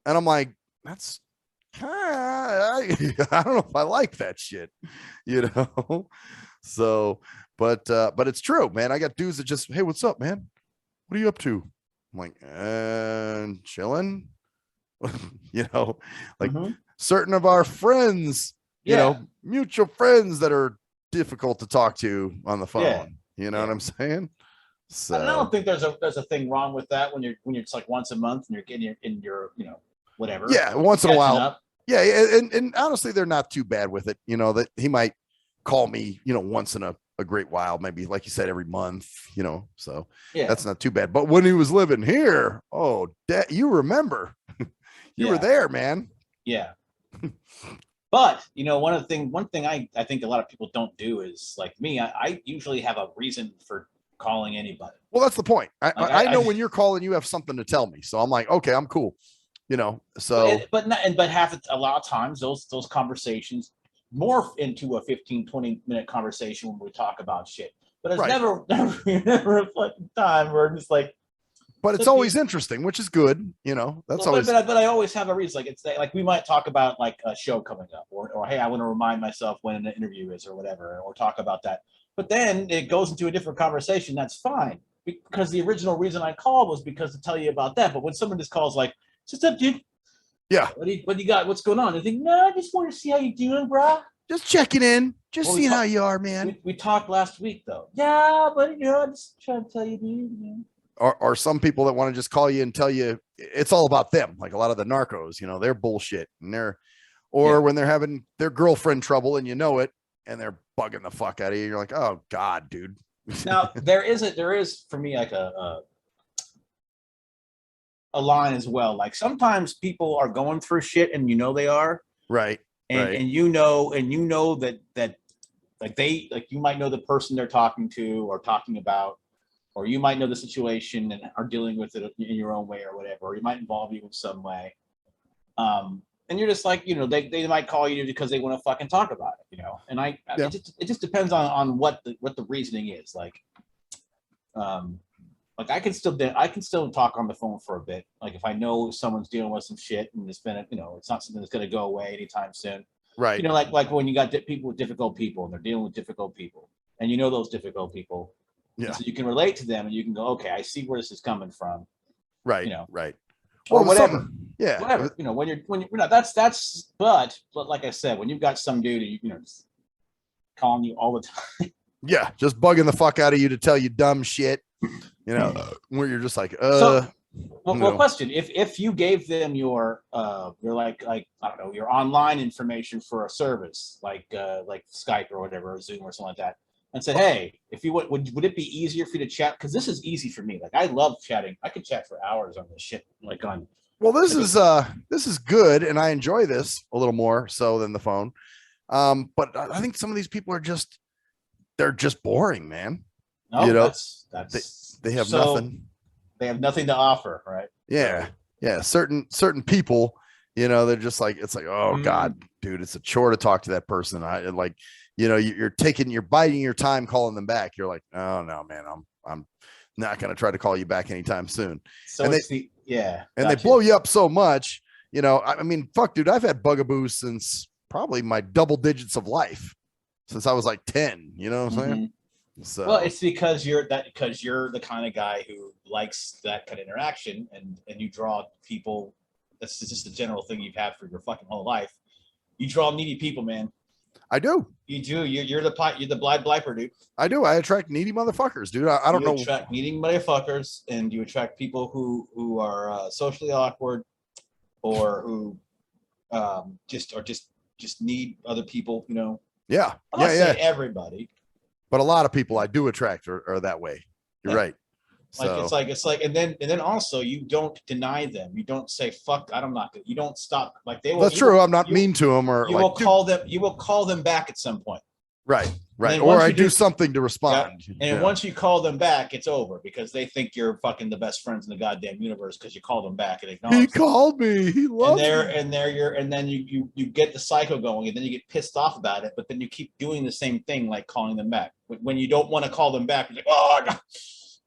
Speaker 4: And I'm like, that's I don't know if I like that shit, you know? So, but it's true, man. I got dudes that just, hey, what's up, man? What are you up to? I'm like, chilling, you know, like certain of our friends, you know, mutual friends that are difficult to talk to on the phone. You know what I'm saying? So
Speaker 3: I don't think there's a thing wrong with that when you're just like once a month and you're getting in your you know, whatever.
Speaker 4: Yeah, once in a while. Up. Yeah, and honestly, they're not too bad with it. You know, that he might call me, you know, once in a great while, maybe like you said, every month, you know, so that's not too bad. But when he was living here, you remember, you were there, man.
Speaker 3: Yeah. But you know, one thing I think a lot of people don't do is like me. I usually have a reason for calling anybody.
Speaker 4: Well, that's the point. I know when you're calling, you have something to tell me. So I'm like, okay, I'm cool. You know, so
Speaker 3: but a lot of times those conversations morph into a 15-20 minute conversation when we talk about shit. But it's never a fucking time where it's like.
Speaker 4: But it's always interesting, which is good. You know, that's always.
Speaker 3: But I always have a reason. Like it's like we might talk about like a show coming up, or hey, I want to remind myself when an interview is, or whatever, or talk about that. But then it goes into a different conversation. That's fine, because the original reason I called was because to tell you about that. But when someone just calls like, "What's up, dude?
Speaker 4: Yeah,
Speaker 3: what do you got? What's going on?" I think, no, I just want to see how you doing, bro.
Speaker 4: Just checking in, seeing how you are, man.
Speaker 3: We talked last week, though. Yeah, but you know, I'm just trying to tell you, dude. You know.
Speaker 4: Or some people that want to just call you and tell you it's all about them. Like a lot of the narcos, you know, they're bullshit, and when they're having their girlfriend trouble and you know it, and they're bugging the fuck out of you. You're like, oh God, dude.
Speaker 3: Now there is for me like a line as well. Like sometimes people are going through shit and you know they are.
Speaker 4: Right.
Speaker 3: and you know that like you might know the person they're talking to or talking about, or you might know the situation and are dealing with it in your own way or whatever, or it might involve you in some way. And you're just like, they might call you because they want to fucking talk about it, And it just depends on what the reasoning is. Like I can still talk on the phone for a bit. Like if I know someone's dealing with some shit and it's been, it's not something that's going to go away anytime soon.
Speaker 4: Right.
Speaker 3: Like when you got people with difficult people and they're dealing with difficult people and those difficult people. Yeah. So you can relate to them and you can go, okay, I see where this is coming from.
Speaker 4: Right. Right.
Speaker 3: Or whatever. Yeah. Whatever. When you're not, but like I said, when you've got some dude, just calling you all the time.
Speaker 4: Yeah. Just bugging the fuck out of you to tell you dumb shit, where you're just like,
Speaker 3: Well, question: If you gave them your like I don't know, your online information for a service like Skype or whatever, or Zoom or something like that, and said, hey, if you would it be easier for you to chat? Because this is easy for me. Like I love chatting. I could chat for hours on this shit. Like on.
Speaker 4: Well, this is good, and I enjoy this a little more so than the phone. But I think some of these people they're just boring, man.
Speaker 3: No,
Speaker 4: they have nothing.
Speaker 3: They have nothing to offer, right?
Speaker 4: Yeah. Yeah. Certain people, they're just like, it's like, oh God, dude, it's a chore to talk to that person. You're biting your time calling them back. You're like, oh no, man, I'm not going to try to call you back anytime soon.
Speaker 3: So and
Speaker 4: they blow you up so much, I mean, fuck, dude, I've had bugaboos since probably my double digits of life, since I was like 10, you know what I'm saying? So,
Speaker 3: well, it's because you're the kind of guy who likes that kind of interaction, and you draw people. That's just a general thing you've had for your fucking whole life. You draw needy people, man.
Speaker 4: I do.
Speaker 3: You do. You're the blind bliper, dude.
Speaker 4: I do. I attract needy motherfuckers, dude. I don't know.
Speaker 3: You attract needy motherfuckers, and you attract people who are socially awkward, or who just need other people.
Speaker 4: Yeah.
Speaker 3: I'm not saying everybody.
Speaker 4: But a lot of people I do attract are that way. You're right.
Speaker 3: It's like, and then also you don't deny them. You don't say fuck. You don't stop. Like they will.
Speaker 4: That's true. I'm not mean to them, or
Speaker 3: you will call them. You will call them back at some point.
Speaker 4: Right. Or I do something to respond.
Speaker 3: Yeah. And once you call them back, it's over because they think you're fucking the best friends in the goddamn universe because you called them back and acknowledged.
Speaker 4: He called me. He loves me.
Speaker 3: And then you get the cycle going, and then you get pissed off about it, but then you keep doing the same thing, like calling them back. When you don't want to call them back, you're like, oh,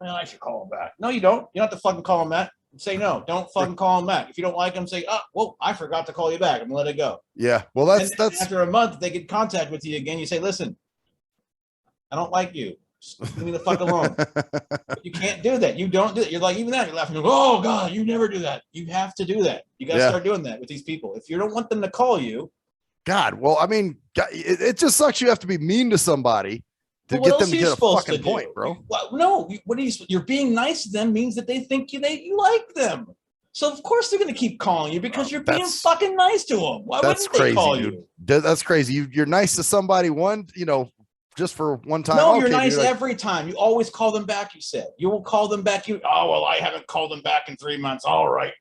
Speaker 3: I should call them back. No, you don't. You don't have to fucking call them back. Say no. Don't fucking call them back. If you don't like them, say, oh, well, I forgot to call you back. I'm gonna let it go.
Speaker 4: Yeah. Well, that's
Speaker 3: after a month, they get in contact with you again. You say, listen, I don't like you. Just leave me the fuck alone. But you can't do that. You don't do it. You're like, even that, you're laughing. Oh God, you never do that. You have to do that. You got to start doing that with these people. If you don't want them to call you.
Speaker 4: God, well, I mean, it just sucks. You have to be mean to somebody to get them to get a fucking point, bro.
Speaker 3: No, you're being nice to them means that they think you like them. So of course they're going to keep calling you because you're being fucking nice to them. Why wouldn't they call you?
Speaker 4: That's crazy. You're nice to somebody just for one time.
Speaker 3: No, you're nice every time. You always call them back, you said. You will call them back. I haven't called them back in 3 months. All right.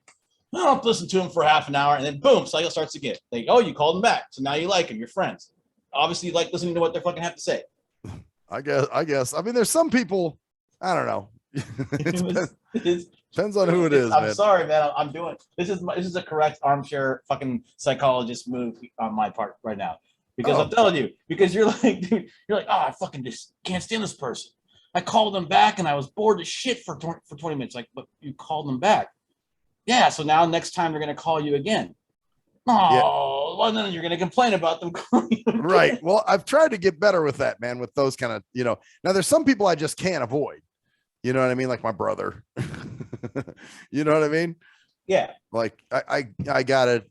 Speaker 3: I'll listen to them for half an hour, and then boom, cycle starts again. You called them back. So now you like them. You're friends. Obviously, you like listening to what they fucking have to say.
Speaker 4: I guess. I mean, there's some people, I don't know. Depends on who it is.
Speaker 3: I'm sorry, man. I'm doing this is a correct armchair fucking psychologist move on my part right now. Because I'm telling you, because you're like, dude, oh, I fucking just can't stand this person. I called them back and I was bored as shit for 20 minutes. Like, but you called them back. Yeah. So now next time they're going to call you again. Oh, well, then you're going to complain about them calling you again.
Speaker 4: Right. Well, I've tried to get better with that, man, with those kind of, now there's some people I just can't avoid. You know what I mean? Like my brother, you know what I mean?
Speaker 3: Yeah.
Speaker 4: Like I gotta,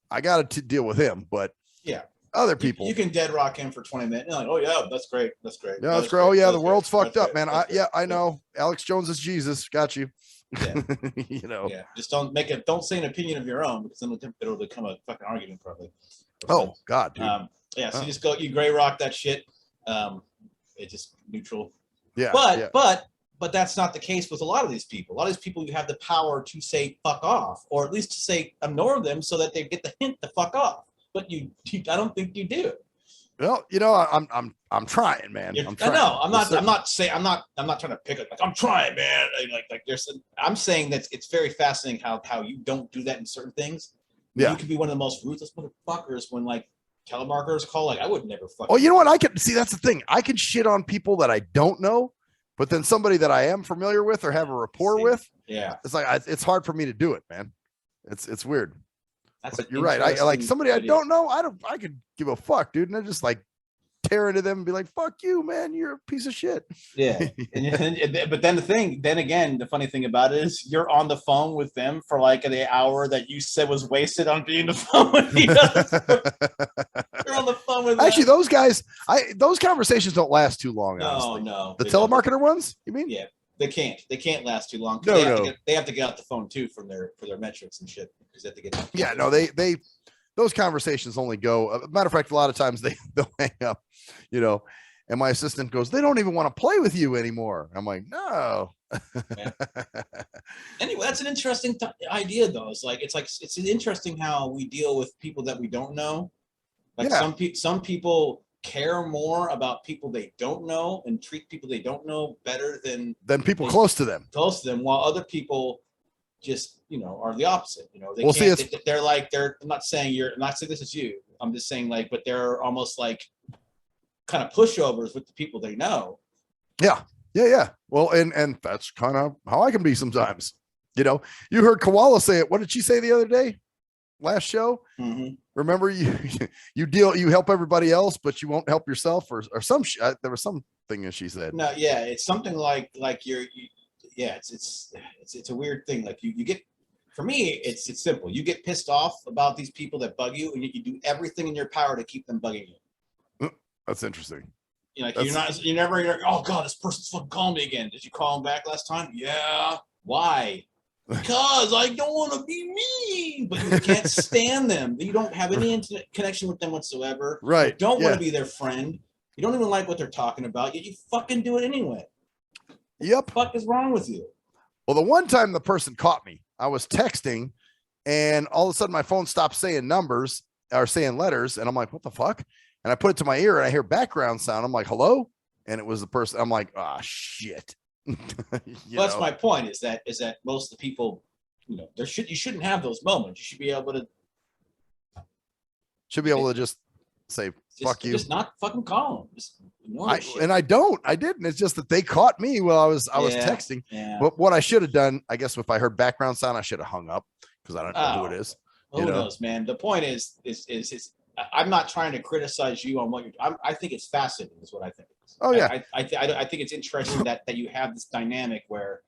Speaker 4: I gotta deal with him, but
Speaker 3: yeah.
Speaker 4: Other people,
Speaker 3: you can dead rock him for 20 minutes. You're like, oh yeah, that's great. That's great.
Speaker 4: Yeah, that's great. Oh yeah, the world's fucked up, man. I know. Alex Jones is Jesus. Got you.
Speaker 3: Yeah. Yeah. Just don't say an opinion of your own because then it'll become a fucking argument probably.
Speaker 4: Oh God, dude.
Speaker 3: Yeah. So you gray rock that shit. It's just neutral.
Speaker 4: Yeah.
Speaker 3: But that's not the case with a lot of these people. A lot of these people, you have the power to say fuck off, or at least to say ignore them so that they get the hint to fuck off. but I don't think you do.
Speaker 4: Well, I'm trying, man. I'm trying.
Speaker 3: I know. I'm not trying to pick it. Like, I'm trying, man. I'm saying that it's very fascinating how you don't do that in certain things.
Speaker 4: Yeah.
Speaker 3: You can be one of the most ruthless motherfuckers when like telemarketers call. Like, I would never fucking.
Speaker 4: Oh, you know what? I can see. That's the thing. I can shit on people that I don't know, but then somebody that I am familiar with or have a rapport with.
Speaker 3: Yeah.
Speaker 4: It's like it's hard for me to do it, man. It's weird.
Speaker 3: But
Speaker 4: you're right. I like somebody I don't know. I could give a fuck, dude. And I just like tear into them and be like, fuck you, man. You're a piece of shit.
Speaker 3: Yeah. But then the funny thing about it is you're on the phone with them for like an hour that you said was wasted on being the phone with you. You're on the phone with
Speaker 4: actually
Speaker 3: them.
Speaker 4: those guys, those conversations don't last too long.
Speaker 3: No.
Speaker 4: The telemarketer ones, you mean?
Speaker 3: Yeah. They can't last too long.
Speaker 4: No.
Speaker 3: They have to get out the phone too for their metrics and shit. Because they have to get.
Speaker 4: Yeah, no, they those conversations only go. Matter of fact, a lot of times they'll hang up, and my assistant goes, they don't even want to play with you anymore. I'm like, no.
Speaker 3: Anyway, that's an interesting idea, though. It's interesting how we deal with people that we don't know. Like some people care more about people they don't know and treat people they don't know better than
Speaker 4: people close to them.
Speaker 3: While other people just are the opposite. They
Speaker 4: we'll
Speaker 3: can't,
Speaker 4: see.
Speaker 3: I'm not saying this is you. I'm just saying but they're almost like kind of pushovers with the people they know.
Speaker 4: Yeah. Well, and that's kind of how I can be sometimes. You heard Koala say it. What did she say the other day? Last show?
Speaker 3: Mm-hmm.
Speaker 4: Remember you help everybody else, but you won't help yourself or some there was something that she said.
Speaker 3: No, yeah, it's something like it's a weird thing. Like you get, for me, it's simple. You get pissed off about these people that bug you, and you do everything in your power to keep them bugging you.
Speaker 4: That's interesting.
Speaker 3: You're oh God, this person's fucking calling me again. Did you call him back last time? Yeah. Why? Because I don't want to be mean, but you can't stand them. You don't have any internet connection with them whatsoever.
Speaker 4: Right.
Speaker 3: You don't want to be their friend. You don't even like what they're talking about, yet you fucking do it anyway.
Speaker 4: Yep.
Speaker 3: What the fuck is wrong with you?
Speaker 4: Well, the one time the person caught me, I was texting and all of a sudden my phone stopped saying numbers or saying letters. And I'm like, what the fuck? And I put it to my ear and I hear background sound. I'm like, hello? And it was the person. I'm like, ah, shit.
Speaker 3: That's my point is that most of the people, you shouldn't have those moments. You should be able to
Speaker 4: just say, fuck you.
Speaker 3: Just not fucking call them.
Speaker 4: I didn't. It's just that they caught me while I was texting.
Speaker 3: Yeah.
Speaker 4: But what I should have done, I guess if I heard background sound, I should have hung up because I don't know who it is.
Speaker 3: Who knows, man? The point is I'm not trying to criticize you on what you're. I think it's fascinating, is what I think.
Speaker 4: Oh yeah.
Speaker 3: I think it's interesting that you have this dynamic where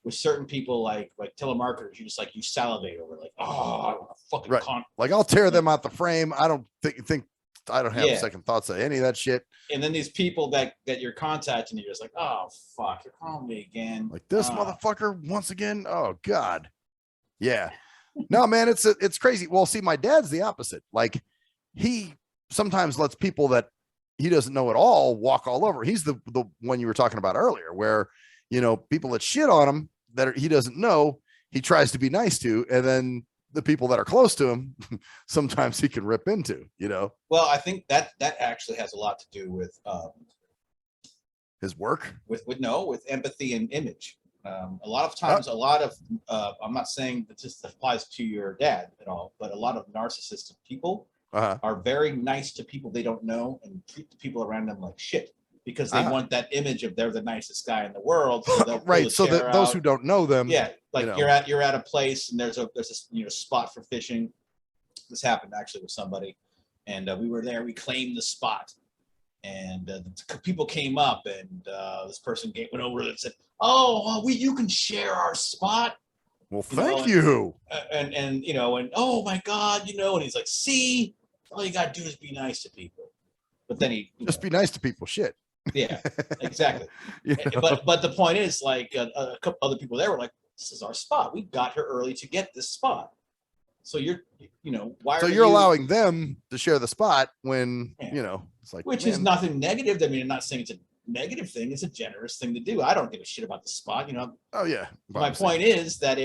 Speaker 3: with certain people like telemarketers, you salivate over like, oh, I want to fucking
Speaker 4: right. Like I'll tear them out the frame. I don't think I don't have second thoughts of any of that shit.
Speaker 3: And then these people that you're contacting, you're just like, oh fuck, you're calling me again.
Speaker 4: Like this motherfucker once again. Oh God. Yeah. No, man, it's crazy. Well, see, my dad's the opposite. Like he sometimes lets people that he doesn't know at all walk all over. He's the one you were talking about earlier, where people that shit on him that he doesn't know, he tries to be nice to, and then the people that are close to him, sometimes he can rip into.
Speaker 3: Well, I think that actually has a lot to do with
Speaker 4: his work,
Speaker 3: with empathy and image. A lot of times, I'm not saying that this applies to your dad at all, but a lot of narcissistic people are very nice to people they don't know and treat the people around them like shit because they want that image of they're the nicest guy in the world. So
Speaker 4: right. So that those who don't know them,
Speaker 3: you're at a place and there's this spot for fishing. This happened actually with somebody, and we were there. We claimed the spot, and the people came up, and this person went over and said, "Oh, you can share our spot."
Speaker 4: Well, thank you.
Speaker 3: And oh my God, and he's like, see, all you gotta do is be nice to people. But then he
Speaker 4: just be nice to people. Shit.
Speaker 3: Yeah, exactly. But the point is, like, a couple other people there were like, this is our spot. We got here early to get this spot. So why? So
Speaker 4: you're allowing them to share the spot when it's like,
Speaker 3: which is nothing negative. I mean, I'm not saying it's a negative thing. It's a generous thing to do. I don't give a shit about the spot.
Speaker 4: Oh yeah.
Speaker 3: My point is that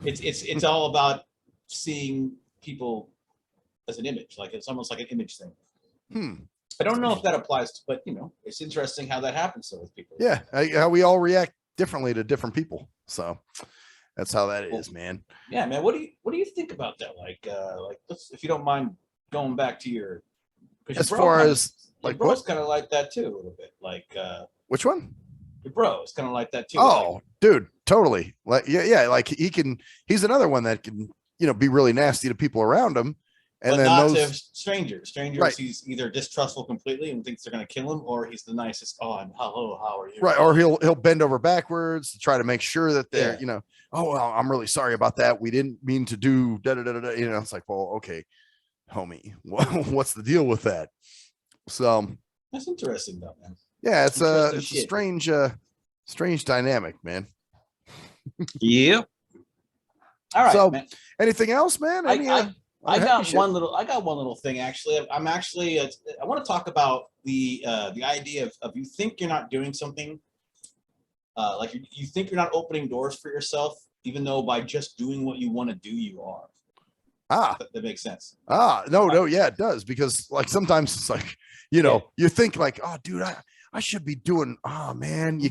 Speaker 3: it's all about seeing people as an image, like it's almost like an image thing.
Speaker 4: I
Speaker 3: don't know if that applies to, but it's interesting how that happens with people.
Speaker 4: Yeah, how we all react differently to different people. So that's how that is, man.
Speaker 3: Yeah, man. What do you think about that? Like if you don't mind going back to your,
Speaker 4: as far as like
Speaker 3: bro's kind of like that too a little bit. Like
Speaker 4: which one?
Speaker 3: Your bro is kind of like that too.
Speaker 4: Oh,
Speaker 3: like,
Speaker 4: dude, totally. Like yeah, like he's another one that can be really nasty to people around him. And
Speaker 3: but
Speaker 4: then
Speaker 3: not
Speaker 4: those
Speaker 3: to strangers,
Speaker 4: right.
Speaker 3: He's either distrustful completely and thinks they're going to kill him, or he's the nicest. Oh, and hello, how are you?
Speaker 4: Right, or he'll bend over backwards to try to make sure that they're, oh, well, I'm really sorry about that. We didn't mean to do da da da da. It's like, well, okay, homie, what's the deal with that? So
Speaker 3: that's interesting, though, man.
Speaker 4: Yeah, it's a strange dynamic, man.
Speaker 3: Yeah. All right.
Speaker 4: So,
Speaker 3: man.
Speaker 4: Anything else, man?
Speaker 3: I got one little thing actually. I want to talk about the idea of you think you're not doing something, like you think you're not opening doors for yourself, even though by just doing what you want to do, you are. That makes sense.
Speaker 4: No, yeah, it does, because like sometimes it's like you think like, oh, dude, I should be doing. Oh man,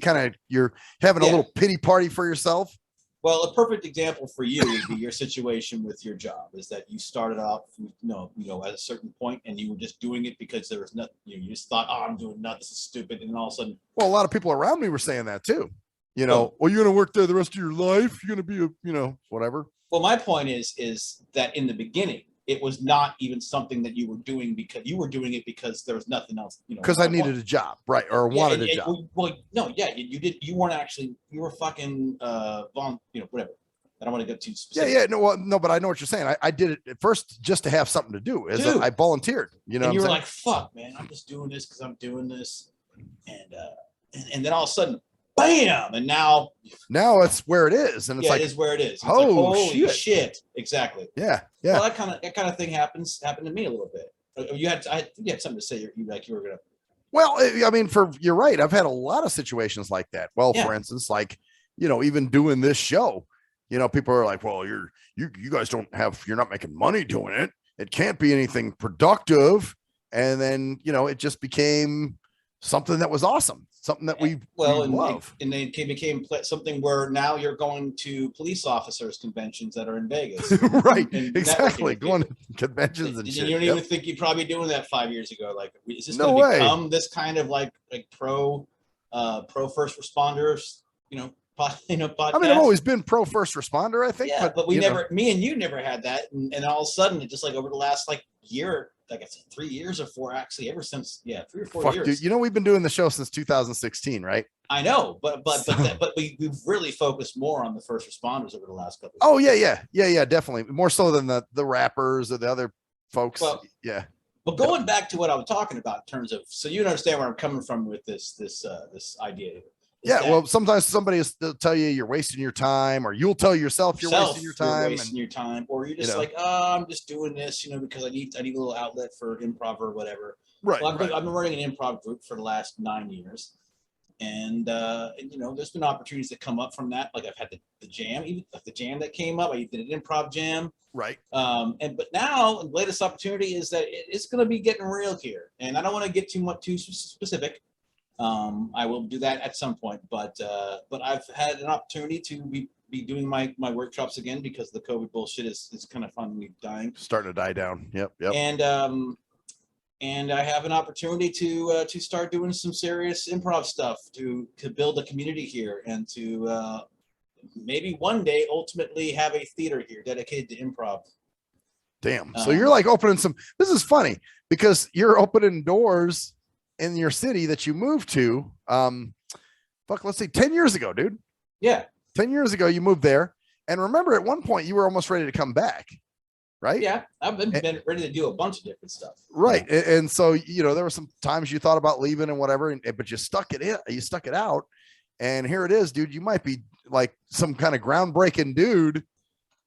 Speaker 4: you're having a little pity party for yourself.
Speaker 3: Well, a perfect example for you would be your situation with your job, is that you started off, at a certain point, and you were just doing it because there was nothing. You just thought, oh, I'm doing nothing. This is stupid, and then all of a sudden,
Speaker 4: well, a lot of people around me were saying that too. Well, you're going to work there the rest of your life. You're going to be whatever.
Speaker 3: Well, my point is that in the beginning, it was not even something that you were doing because you were doing it because there was nothing else.
Speaker 4: Because I needed a job, right? Or wanted a job.
Speaker 3: You weren't actually. You were fucking whatever. I don't want to get too specific.
Speaker 4: Yeah, no, but I know what you're saying. I did it at first just to have something to do. I volunteered.
Speaker 3: And you were like, "Fuck, man, I'm just doing this because I'm doing this," and then all of a sudden, bam! And now
Speaker 4: it's where it is, and it's like,
Speaker 3: it is where it is. It's
Speaker 4: holy
Speaker 3: shit! Exactly.
Speaker 4: Yeah.
Speaker 3: Well, that kind of thing happened to me a little bit. You had something to say. You were gonna.
Speaker 4: Well, I mean, you're right. I've had a lot of situations like that. Well, for instance, like even doing this show, people are like, well, you guys you're not making money doing it. It can't be anything productive. And then it just became something that was awesome. Something that we love.
Speaker 3: And then it became something where now you're going to police officers conventions that are in Vegas.
Speaker 4: Right. Exactly. Going to conventions and shit.
Speaker 3: You don't even think you'd probably be doing that 5 years ago. Like, is this
Speaker 4: no
Speaker 3: going
Speaker 4: to
Speaker 3: become this kind of like pro first responders, podcast?
Speaker 4: I mean, I've always been pro first responder, I think.
Speaker 3: Yeah, but me and you never had that. And all of a sudden, it just like over the last year, like I said, 3 years or 4, actually, ever since 3 or 4 years.
Speaker 4: Dude, we've been doing the show since 2016, right?
Speaker 3: I know, but we've really focused more on the first responders over the last couple
Speaker 4: of years. Yeah, definitely. More so than the rappers or the other folks.
Speaker 3: Well,
Speaker 4: yeah.
Speaker 3: But going back to what I was talking about in terms of, so you understand where I'm coming from with this idea.
Speaker 4: Yeah, well, sometimes somebody will tell you you're wasting your time, or you'll tell yourself you're wasting your time.
Speaker 3: Or you're just like, oh, I'm just doing this, because I need a little outlet for improv or whatever.
Speaker 4: Right.
Speaker 3: Well, I've been running an improv group for the last 9 years, and there's been opportunities that come up from that. Like I've had the jam, even like the jam that came up. I did an improv jam.
Speaker 4: Right.
Speaker 3: But now the latest opportunity is that it's going to be getting real here, and I don't want to get too specific. I will do that at some point, but I've had an opportunity to be doing my workshops again because the COVID bullshit is kind of finally dying.
Speaker 4: Starting to die down. Yep.
Speaker 3: And I have an opportunity to start doing some serious improv stuff to build a community here and to maybe one day ultimately have a theater here dedicated to improv.
Speaker 4: Damn. So you're like opening this is funny because you're opening doors in your city that you moved to, let's say 10 years ago, dude.
Speaker 3: Yeah.
Speaker 4: 10 years ago, you moved there. And remember, at one point, you were almost ready to come back, right?
Speaker 3: Yeah. I've been ready to do a bunch of different stuff.
Speaker 4: Right. And so, there were some times you thought about leaving and whatever, but you stuck it out. And here it is, dude. You might be like some kind of groundbreaking dude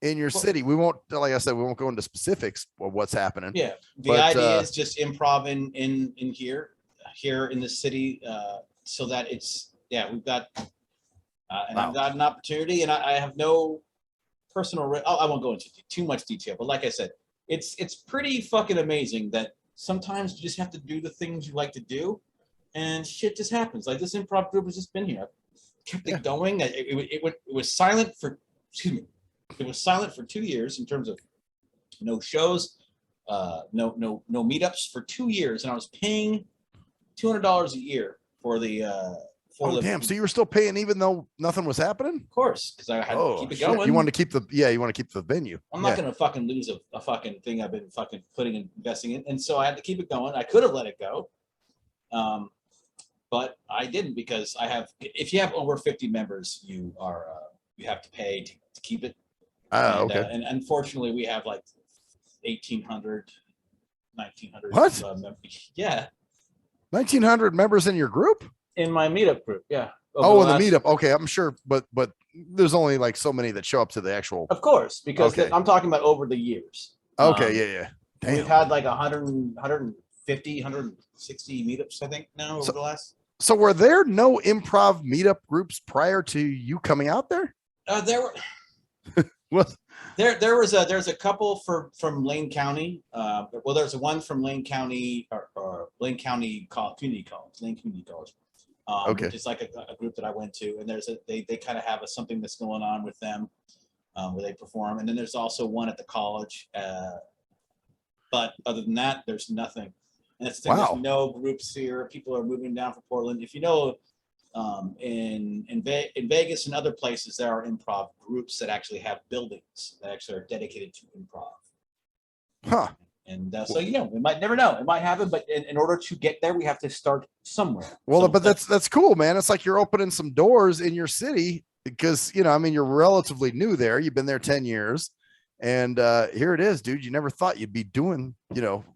Speaker 4: in your city. We won't, like I said, we won't go into specifics of what's happening.
Speaker 3: Yeah. The idea is just improv in here in the city, so that we've got and I've got an opportunity, and I have no I won't go into too much detail, but like I said, it's pretty fucking amazing that sometimes you just have to do the things you like to do, and shit just happens. Like this improv group has just been here, kept it going. It was silent for, it was silent for 2 years in terms of no shows, no meetups for 2 years, and I was paying $200 a year for the.
Speaker 4: Damn! So you were still paying even though nothing was happening?
Speaker 3: Of course, because I had to keep it going.
Speaker 4: You wanted to keep the venue.
Speaker 3: I'm not gonna fucking lose a fucking thing I've been fucking investing in, and so I had to keep it going. I could have let it go, but I didn't, because if you have over 50 members, you have to pay to keep it.
Speaker 4: Okay.
Speaker 3: And unfortunately, we have like 1,800, 1,900.
Speaker 4: What?
Speaker 3: Members. Yeah.
Speaker 4: 1,900 members in your group?
Speaker 3: In my meetup group, yeah.
Speaker 4: In the meetup. Okay, I'm sure, but there's only like so many that show up to the actual.
Speaker 3: Of course, because I'm talking about over the years.
Speaker 4: Okay, yeah.
Speaker 3: Damn. We've had like 150, 160 meetups, I think, now over the last.
Speaker 4: So were there no improv meetup groups prior to you coming out there?
Speaker 3: There were.
Speaker 4: What?
Speaker 3: There's a couple from Lane County. Well, there's one from Lane County or Lane County Community College. Which is like a group that I went to, and they kind of have something that's going on with them where they perform, and then there's also one at the college. But other than that, there's nothing. And that's the thing, there's no groups here. People are moving down from Portland. If you know, in Vegas and other places, there are improv groups that actually have buildings that actually are dedicated to improv.
Speaker 4: Huh.
Speaker 3: And so, we might never know. It might happen, but in order to get there, we have to start somewhere.
Speaker 4: Well, but that's cool, man. It's like you're opening some doors in your city because, you're relatively new there. You've been there 10 years. And here it is, dude. You never thought you'd be doing,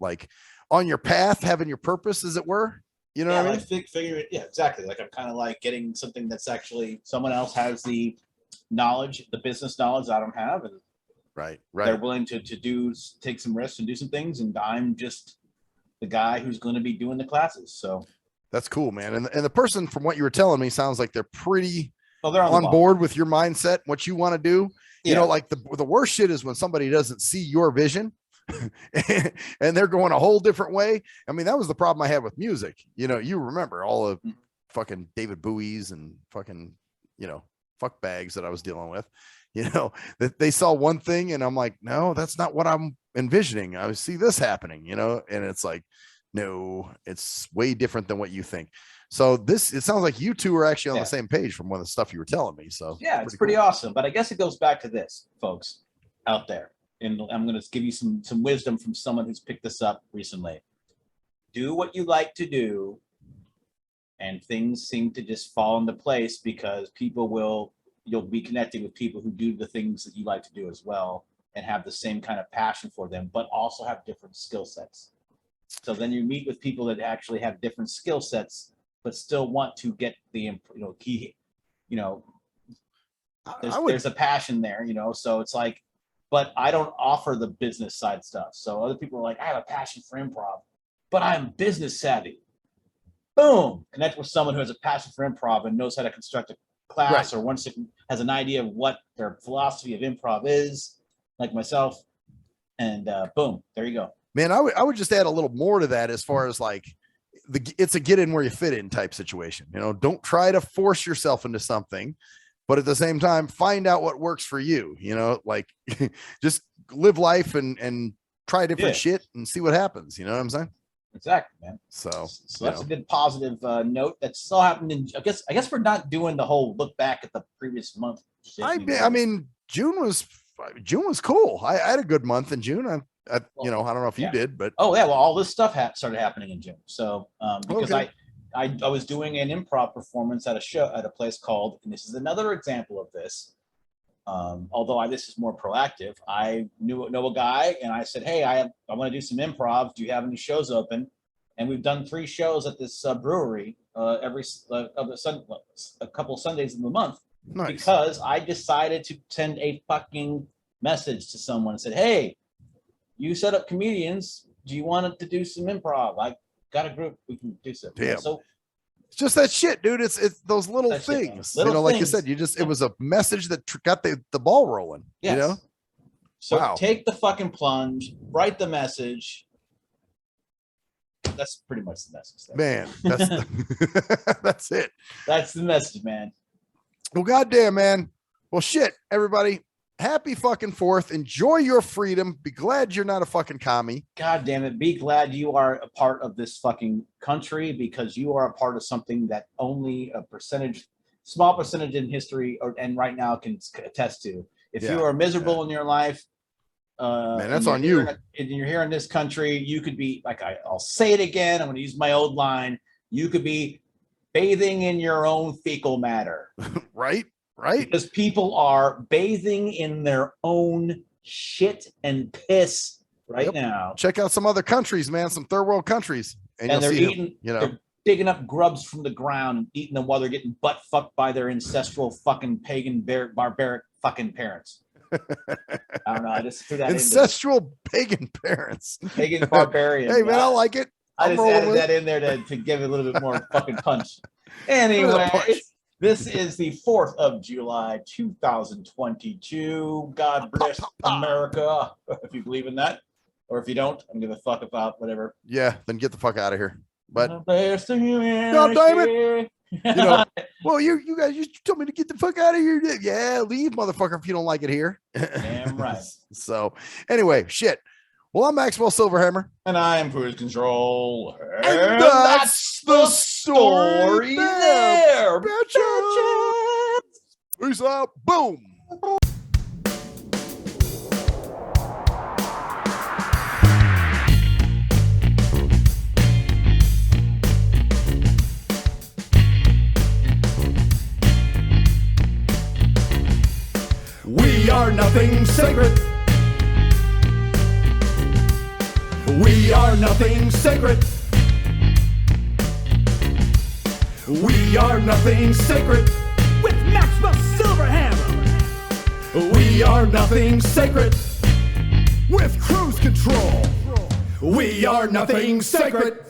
Speaker 4: like on your path, having your purpose, as it were. You know what I mean?
Speaker 3: Figure it. Yeah, exactly. Like I'm kind of like getting something that's actually someone else has the knowledge, the business knowledge I don't have. And
Speaker 4: Right.
Speaker 3: they're willing to take some risks and do some things, and I'm just the guy who's going to be doing the classes. So
Speaker 4: that's cool, man. And the person, from what you were telling me, sounds like they're pretty
Speaker 3: they're
Speaker 4: on board with your mindset, what you want to do.
Speaker 3: Yeah.
Speaker 4: Like the worst shit is when somebody doesn't see your vision and they're going a whole different way. I mean, that was the problem I had with music. You remember all of fucking David Bowie's and fucking, fuck bags that I was dealing with. That they saw one thing and I'm like, no, that's not what I'm envisioning. I see this happening, and it's like, no, it's way different than what you think. So it sounds like you two are actually on the same page from one of the stuff you were telling me. So
Speaker 3: yeah, it's pretty awesome. But I guess it goes back to this, folks out there. And I'm going to give you some wisdom from someone who's picked this up recently. Do what you like to do, and things seem to just fall into place because you'll be connecting with people who do the things that you like to do as well and have the same kind of passion for them, but also have different skill sets. So then you meet with people that actually have different skill sets, but still want to get the, there's a passion there, so it's like, but I don't offer the business side stuff. So other people are like, I have a passion for improv, but I'm business savvy. Boom. Connect with someone who has a passion for improv and knows how to construct a class, or once it has an idea of what their philosophy of improv is, like myself, and boom, there you go.
Speaker 4: Man, I would just add a little more to that, as far as like it's a get in where you fit in type situation. Don't try to force yourself into something, but at the same time, find out what works for you. Like just live life and try different shit and see what happens. You know what I'm saying?
Speaker 3: Exactly, man.
Speaker 4: So
Speaker 3: that's a good positive note. That's still happening. I guess we're not doing the whole look back at the previous month.
Speaker 4: I mean, June was cool. I had a good month in June. I don't know if you did, but
Speaker 3: well, all this stuff started happening in June. So because I was doing an improv performance at a place called, and this is another example of this. Although this is more proactive, I know a guy, and I said, hey, I want to do some improv. Do you have any shows open? And we've done 3 shows at this brewery every a couple Sundays in the month.
Speaker 4: Nice.
Speaker 3: Because I decided to send a fucking message to someone and said, hey, you set up comedians. Do you want to do some improv? I got a group. We can do some.
Speaker 4: Damn.
Speaker 3: So
Speaker 4: It's just that shit, dude. It's those little
Speaker 3: That shit,
Speaker 4: things.
Speaker 3: man. Little
Speaker 4: like you
Speaker 3: things.
Speaker 4: said, it was a message that got the ball rolling.
Speaker 3: Yes.
Speaker 4: You know?
Speaker 3: So
Speaker 4: Wow.
Speaker 3: take the fucking plunge, write the message. That's pretty much the message.
Speaker 4: Man, that's it.
Speaker 3: That's the message, man.
Speaker 4: Well, goddamn, man. Well, shit, everybody. Happy fucking 4th. Enjoy your freedom. Be glad you're not a fucking commie.
Speaker 3: God damn it. Be glad you are a part of this fucking country, because you are a part of something that only a small percentage in history and right now can attest to. If you are miserable in your life,
Speaker 4: man, that's on you.
Speaker 3: And you're here in this country, you could be, like, I'll say it again. I'm going to use my old line. You could be bathing in your own fecal matter.
Speaker 4: Right?
Speaker 3: Because people are bathing in their own shit and piss right now.
Speaker 4: Check out some other countries, man, some third world countries.
Speaker 3: And they're eating, they're digging up grubs from the ground and eating them while they're getting butt fucked by their ancestral fucking pagan, barbaric fucking parents. I don't know. I just threw that
Speaker 4: ancestral pagan parents.
Speaker 3: Pagan barbarian.
Speaker 4: Hey, man, I like it.
Speaker 3: I just added that in there to give it a little bit more fucking punch. Anyway, this is the 4th of July, 2022. God bless America, if you believe in that. Or if you don't, I don't give a fuck about whatever.
Speaker 4: Yeah, then get the fuck out of here. But
Speaker 3: God damn
Speaker 4: it. Well, you guys, you told me to get the fuck out of here. Yeah, leave, motherfucker, if you don't like it here.
Speaker 3: Damn right.
Speaker 4: So anyway, shit. Well, I'm Maxwell Silverhammer.
Speaker 3: And I am Cruise Control.
Speaker 4: And that's the story there. Bitches. Peace out. Boom.
Speaker 1: We are nothing sacred. We are nothing sacred. We are nothing sacred.
Speaker 2: With Maxwell Silverhammer.
Speaker 1: We are nothing sacred. With cruise control. We are nothing sacred.